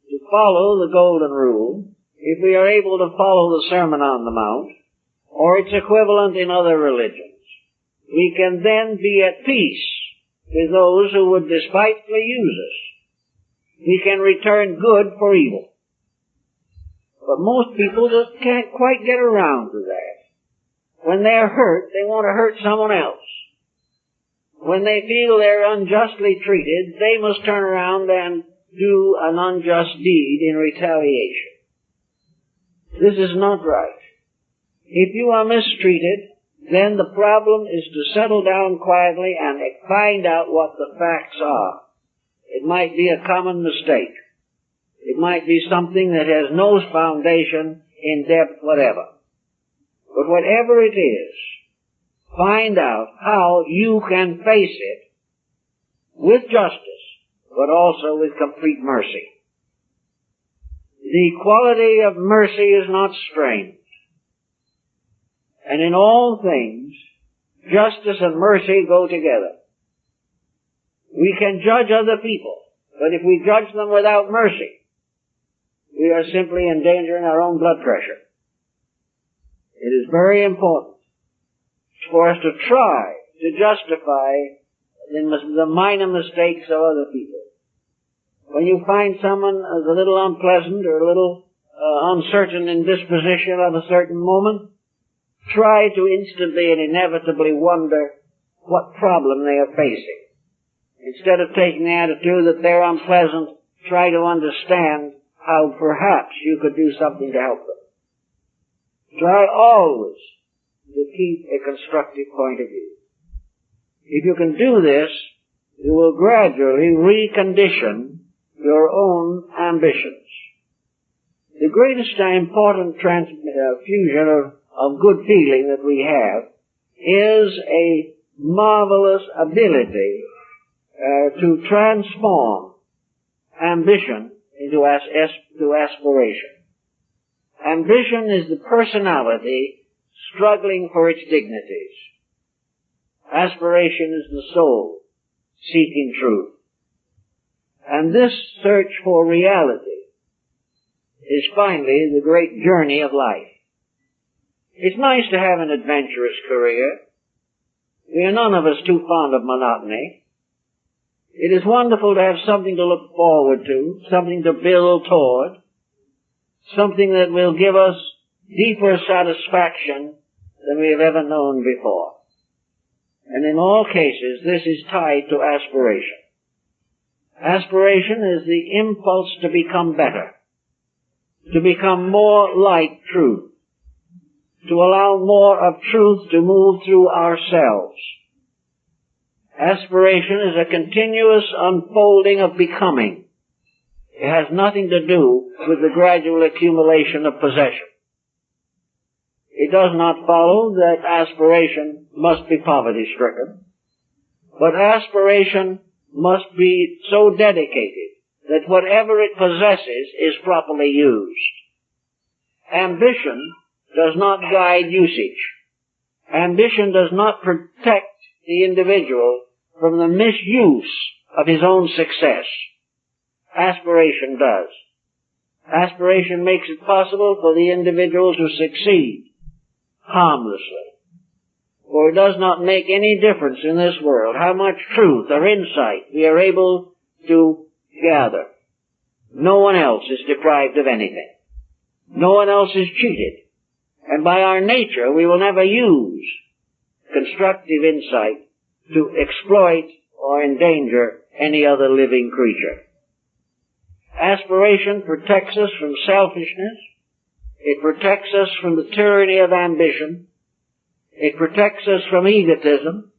to follow the Golden Rule, if we are able to follow the Sermon on the Mount, or its equivalent in other religions, we can then be at peace with those who would despitefully use us. We can return good for evil. But most people just can't quite get around to that. When they're hurt, they want to hurt someone else. When they feel they're unjustly treated, they must turn around and do an unjust deed in retaliation. This is not right. If you are mistreated, then the problem is to settle down quietly and find out what the facts are. It might be a common mistake. It might be something that has no foundation in depth whatever. But whatever it is, find out how you can face it with justice, but also with complete mercy. The quality of mercy is not strained. And in all things, justice and mercy go together. We can judge other people, but if we judge them without mercy, we are simply endangering our own blood pressure. It is very important for us to try to justify the minor mistakes of other people. When you find someone as a little unpleasant or a little uncertain in disposition at a certain moment, try to instantly and inevitably wonder what problem they are facing. Instead of taking the attitude that they're unpleasant, try to understand how perhaps you could do something to help them. Try always to keep a constructive point of view. If you can do this, you will gradually recondition your own ambitions. The greatest important fusion of good feeling that we have is a marvelous ability to transform ambition into aspiration. Ambition is the personality struggling for its dignities. Aspiration is the soul seeking truth. And this search for reality is finally the great journey of life. It's nice to have an adventurous career. We are none of us too fond of monotony. It is wonderful to have something to look forward to, something to build toward, something that will give us deeper satisfaction than we have ever known before. And in all cases, this is tied to aspiration. Aspiration is the impulse to become better, to become more like truth, to allow more of truth to move through ourselves. Aspiration is a continuous unfolding of becoming. It has nothing to do with the gradual accumulation of possession. It does not follow that aspiration must be poverty-stricken, but aspiration must be so dedicated that whatever it possesses is properly used. Ambition does not guide usage. Ambition does not protect the individual from the misuse of his own success. Aspiration does. Aspiration makes it possible for the individual to succeed harmlessly. For it does not make any difference in this world how much truth or insight we are able to gather. No one else is deprived of anything. No one else is cheated. And by our nature, we will never use constructive insight to exploit or endanger any other living creature. Aspiration protects us from selfishness. It protects us from the tyranny of ambition. It protects us from egotism.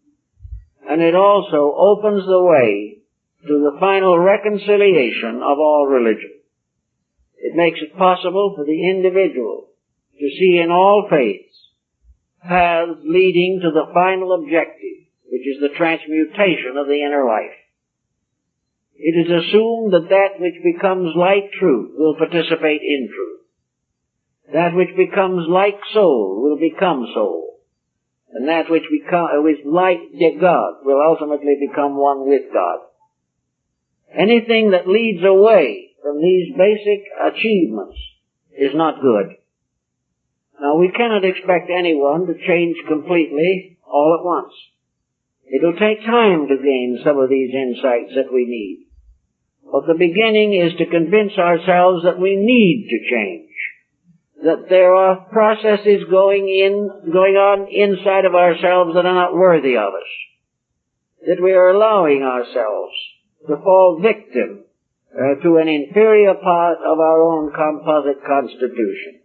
And it also opens the way to the final reconciliation of all religion. It makes it possible for the individual to see in all faiths paths leading to the final objective, which is the transmutation of the inner life. It is assumed that that which becomes like truth will participate in truth. That which becomes like soul will become soul. And that which is like God will ultimately become one with God. Anything that leads away from these basic achievements is not good. Now, we cannot expect anyone to change completely all at once. It'll take time to gain some of these insights that we need. But the beginning is to convince ourselves that we need to change. That there are processes going on inside of ourselves that are not worthy of us. That we are allowing ourselves to fall victim to an inferior part of our own composite constitution.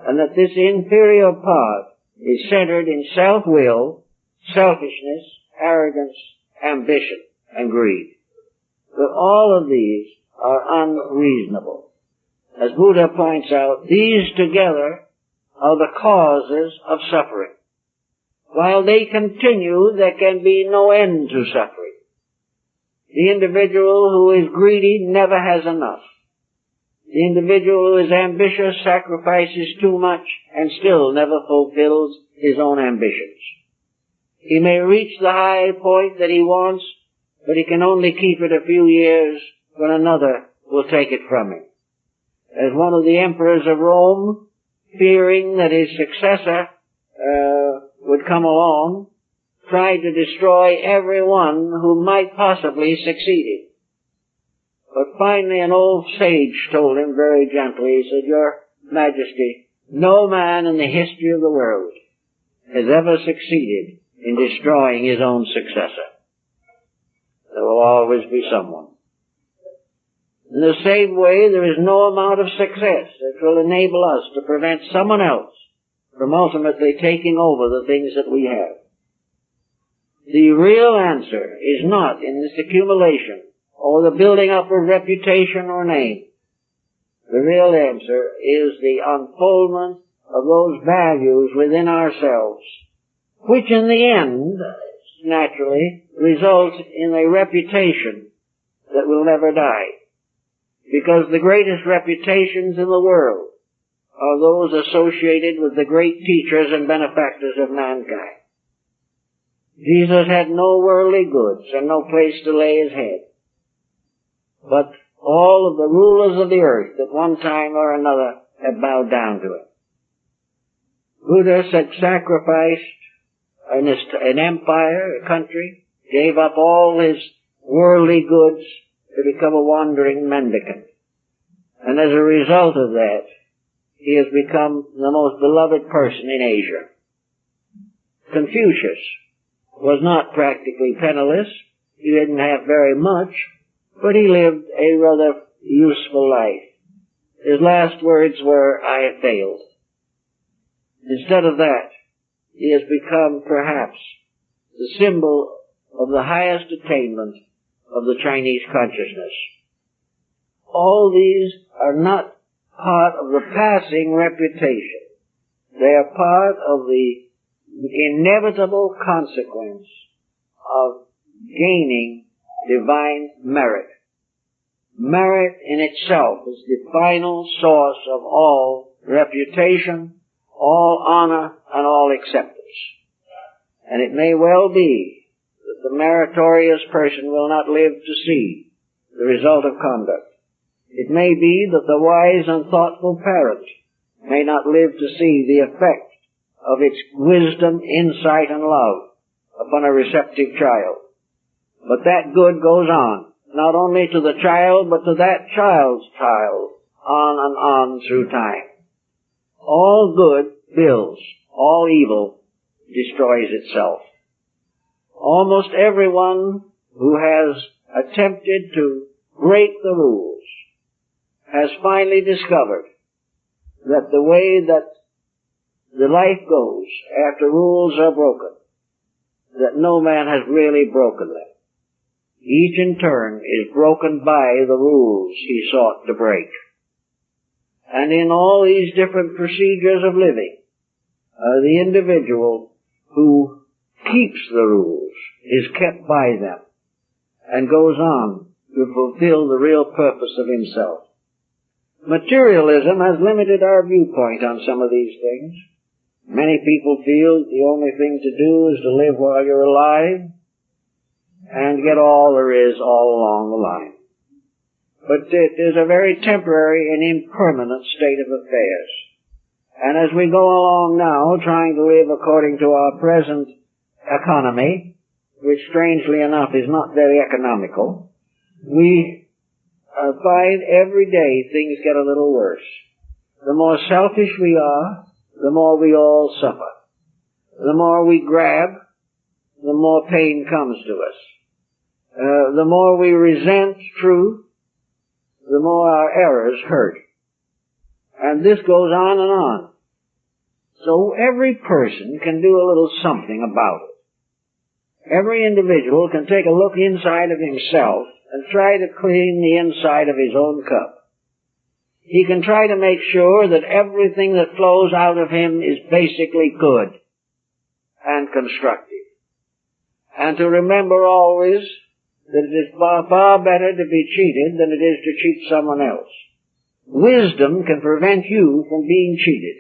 And that this inferior part is centered in self-will, selfishness, arrogance, ambition, and greed. But all of these are unreasonable. As Buddha points out, these together are the causes of suffering. While they continue, there can be no end to suffering. The individual who is greedy never has enough. The individual who is ambitious sacrifices too much and still never fulfills his own ambitions. He may reach the high point that he wants, but he can only keep it a few years when another will take it from him. as one of the emperors of Rome, fearing that his successor would come along, tried to destroy everyone who might possibly succeed him. But finally an old sage told him very gently, he said, "Your Majesty, no man in the history of the world has ever succeeded in destroying his own successor. There will always be someone." In the same way, there is no amount of success that will enable us to prevent someone else from ultimately taking over the things that we have. The real answer is not in this accumulation or the building up of reputation or name. The real answer is the unfoldment of those values within ourselves, which in the end, naturally, result in a reputation that will never die. Because the greatest reputations in the world are those associated with the great teachers and benefactors of mankind. Jesus had no worldly goods and no place to lay his head. But all of the rulers of the earth at one time or another have bowed down to him. Buddha had sacrificed an empire, a country, gave up all his worldly goods to become a wandering mendicant. And as a result of that, he has become the most beloved person in Asia. Confucius was not practically penniless. He didn't have very much, but he lived a rather useful life. His last words were, "I have failed." Instead of that, he has become perhaps the symbol of the highest attainment of the Chinese consciousness. All these are not part of the passing reputation. They are part of the inevitable consequence of gaining divine merit. Merit in itself is the final source of all reputation, all honor, and all acceptance. And it may well be that the meritorious person will not live to see the result of conduct. It may be that the wise and thoughtful parent may not live to see the effect of its wisdom, insight, and love upon a receptive child. But that good goes on, not only to the child, but to that child's child, on and on through time. All good builds, all evil destroys itself. Almost everyone who has attempted to break the rules has finally discovered that the way that the life goes after rules are broken, that no man has really broken them. Each in turn is broken by the rules he sought to break. And in all these different procedures of living, the individual who keeps the rules is kept by them and goes on to fulfill the real purpose of himself. Materialism has limited our viewpoint on some of these things. Many people feel the only thing to do is to live while you're alive and get all there is all along the line. But it is a very temporary and impermanent state of affairs. And as we go along now, trying to live according to our present economy, which strangely enough is not very economical, we find every day things get a little worse. The more selfish we are, the more we all suffer. The more we grab, the more pain comes to us. The more we resent truth, the more our errors hurt. And this goes on and on. So every person can do a little something about it. Every individual can take a look inside of himself and try to clean the inside of his own cup. He can try to make sure that everything that flows out of him is basically good and constructive. And to remember always that it is far, far better to be cheated than it is to cheat someone else. Wisdom can prevent you from being cheated.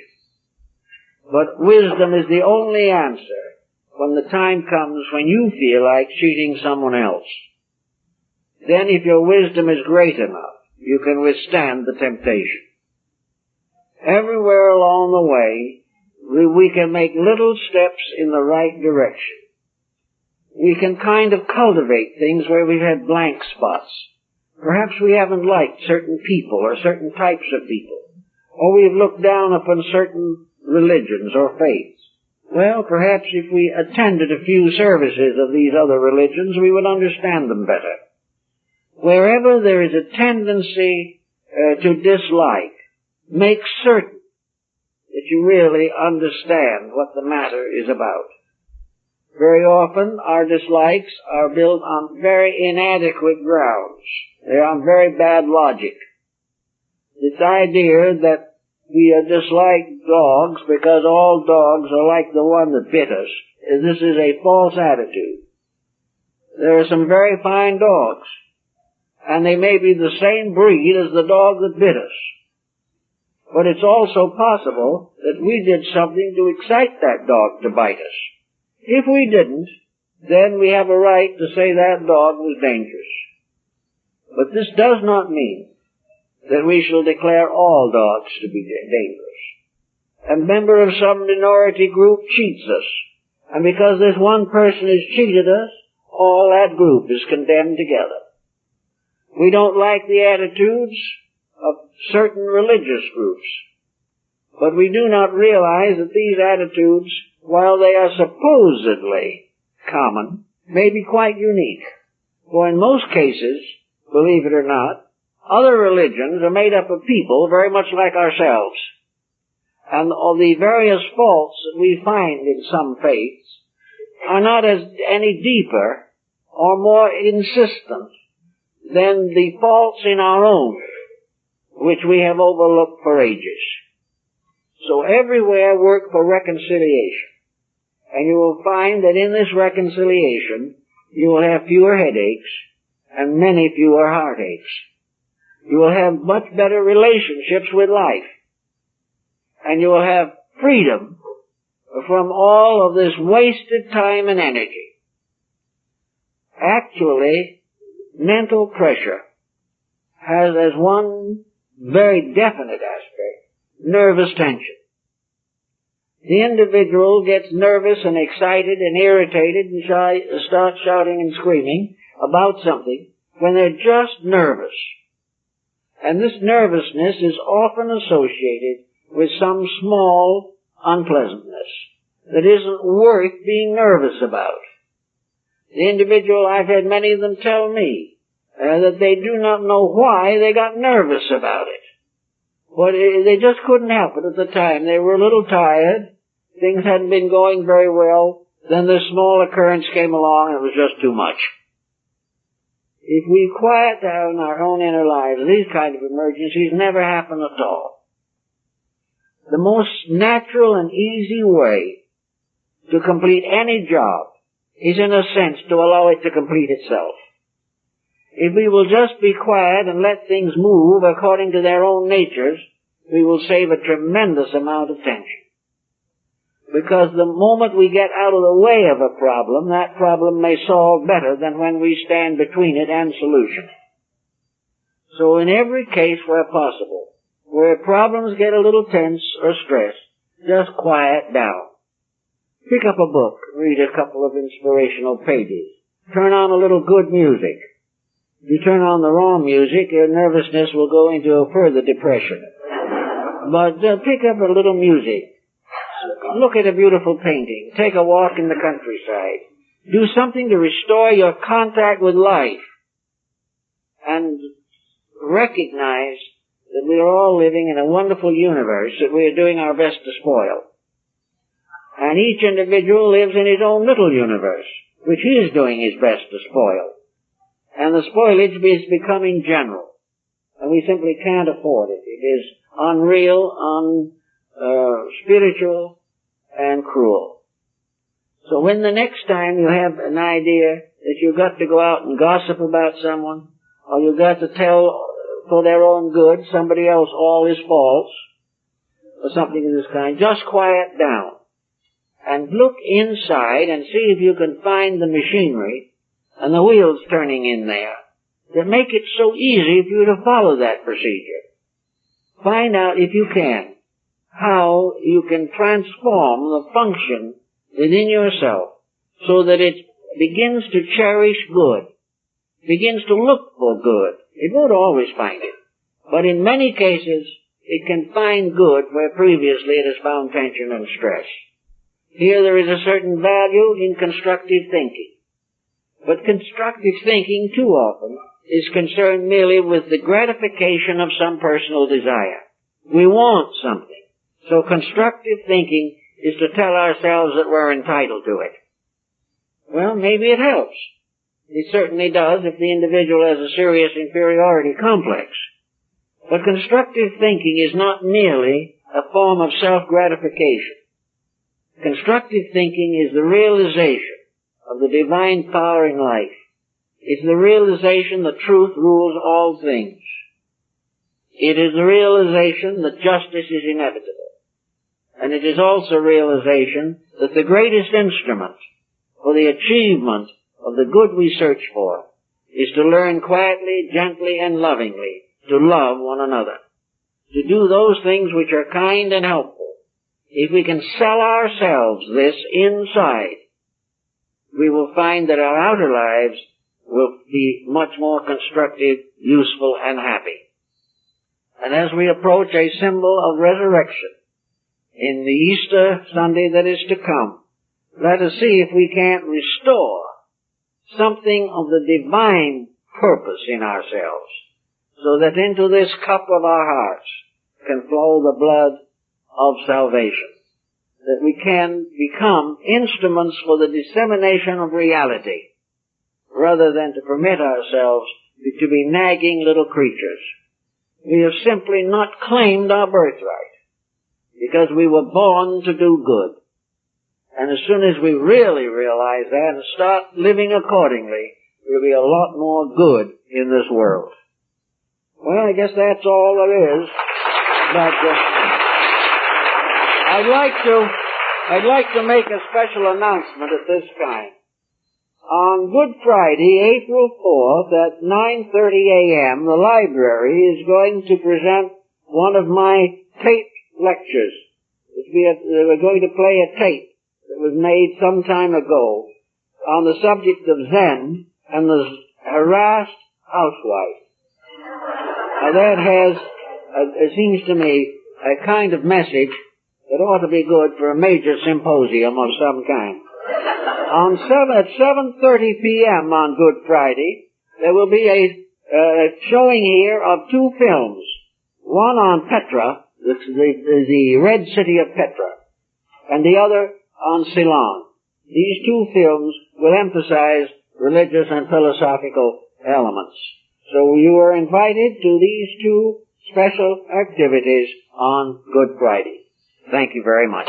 But wisdom is the only answer when the time comes when you feel like cheating someone else. Then if your wisdom is great enough, you can withstand the temptation. Everywhere along the way, we can make little steps in the right direction. We can kind of cultivate things where we've had blank spots. Perhaps we haven't liked certain people or certain types of people, or we've looked down upon certain religions or faiths. Well, perhaps if we attended a few services of these other religions, we would understand them better. Wherever there is a tendency to dislike, make certain that you really understand what the matter is about. Very often, our dislikes are built on very inadequate grounds. They're on very bad logic. This idea that we dislike dogs because all dogs are like the one that bit us, this is a false attitude. There are some very fine dogs, and they may be the same breed as the dog that bit us. But it's also possible that we did something to excite that dog to bite us. If we didn't, then we have a right to say that dog was dangerous. But this does not mean that we shall declare all dogs to be dangerous. A member of some minority group cheats us, and because this one person has cheated us, all that group is condemned together. We don't like the attitudes of certain religious groups, but we do not realize that these attitudes, while they are supposedly common, may be quite unique. For in most cases, believe it or not, other religions are made up of people very much like ourselves. And all the various faults that we find in some faiths are not any deeper or more insistent than the faults in our own, which we have overlooked for ages. So everywhere work for reconciliation. And you will find that in this reconciliation, you will have fewer headaches and many fewer heartaches. You will have much better relationships with life. And you will have freedom from all of this wasted time and energy. Actually, mental pressure has as one very definite aspect, nervous tension. The individual gets nervous and excited and irritated and starts shouting and screaming about something when they're just nervous. And this nervousness is often associated with some small unpleasantness that isn't worth being nervous about. The individual, I've had many of them tell me that they do not know why they got nervous about it. But they just couldn't help it at the time. They were a little tired. Things hadn't been going very well. Then this small occurrence came along and it was just too much. If we quiet down our own inner lives, these kind of emergencies never happen at all. The most natural and easy way to complete any job is, in a sense, to allow it to complete itself. If we will just be quiet and let things move according to their own natures, we will save a tremendous amount of tension. Because the moment we get out of the way of a problem, that problem may solve better than when we stand between it and solution. So in every case where possible, where problems get a little tense or stressed, just quiet down. Pick up a book, read a couple of inspirational pages. Turn on a little good music. If you turn on the wrong music, your nervousness will go into a further depression. But pick up a little music. Look at a beautiful painting. Take a walk in the countryside. Do something to restore your contact with life. And recognize that we are all living in a wonderful universe that we are doing our best to spoil. And each individual lives in his own little universe, which he is doing his best to spoil. And the spoilage is becoming general. And we simply can't afford it. It is unreal, spiritual, and cruel. So when the next time you have an idea that you've got to go out and gossip about someone, or you've got to tell for their own good somebody else all his faults, or something of this kind, just quiet down. And look inside and see if you can find the machinery and the wheels turning in there that make it so easy for you to follow that procedure. Find out, if you can, how you can transform the function within yourself so that it begins to cherish good, begins to look for good. It won't always find it, but in many cases it can find good where previously it has found tension and stress. Here there is a certain value in constructive thinking, but constructive thinking too often is concerned merely with the gratification of some personal desire. We want something. So constructive thinking is to tell ourselves that we're entitled to it. Well, maybe it helps. It certainly does if the individual has a serious inferiority complex. But constructive thinking is not merely a form of self-gratification. Constructive thinking is the realization of the divine power in life. It's the realization that truth rules all things. It is the realization that justice is inevitable. And it is also realization that the greatest instrument for the achievement of the good we search for is to learn quietly, gently, and lovingly to love one another, to do those things which are kind and helpful. If we can sell ourselves this inside, we will find that our outer lives will be much more constructive, useful, and happy. And as we approach a symbol of resurrection in the Easter Sunday that is to come, let us see if we can't restore something of the divine purpose in ourselves, so that into this cup of our hearts can flow the blood of salvation, that we can become instruments for the dissemination of reality, rather than to permit ourselves to be nagging little creatures. We have simply not claimed our birthright, because we were born to do good. And as soon as we really realize that and start living accordingly, there will be a lot more good in this world. Well, I guess that's all there is. But I'd like to make a special announcement at this time. On Good Friday, April 4th at 9:30 a.m., the library is going to present one of my tape lectures. We're going to play a tape that was made some time ago on the subject of Zen and the harassed housewife. Now that has, it seems to me, a kind of message that ought to be good for a major symposium of some kind. At 7:30 p.m. on Good Friday, there will be a showing here of two films. One on Petra, the Red City of Petra, and the other on Ceylon. These two films will emphasize religious and philosophical elements. So you are invited to these two special activities on Good Friday. Thank you very much.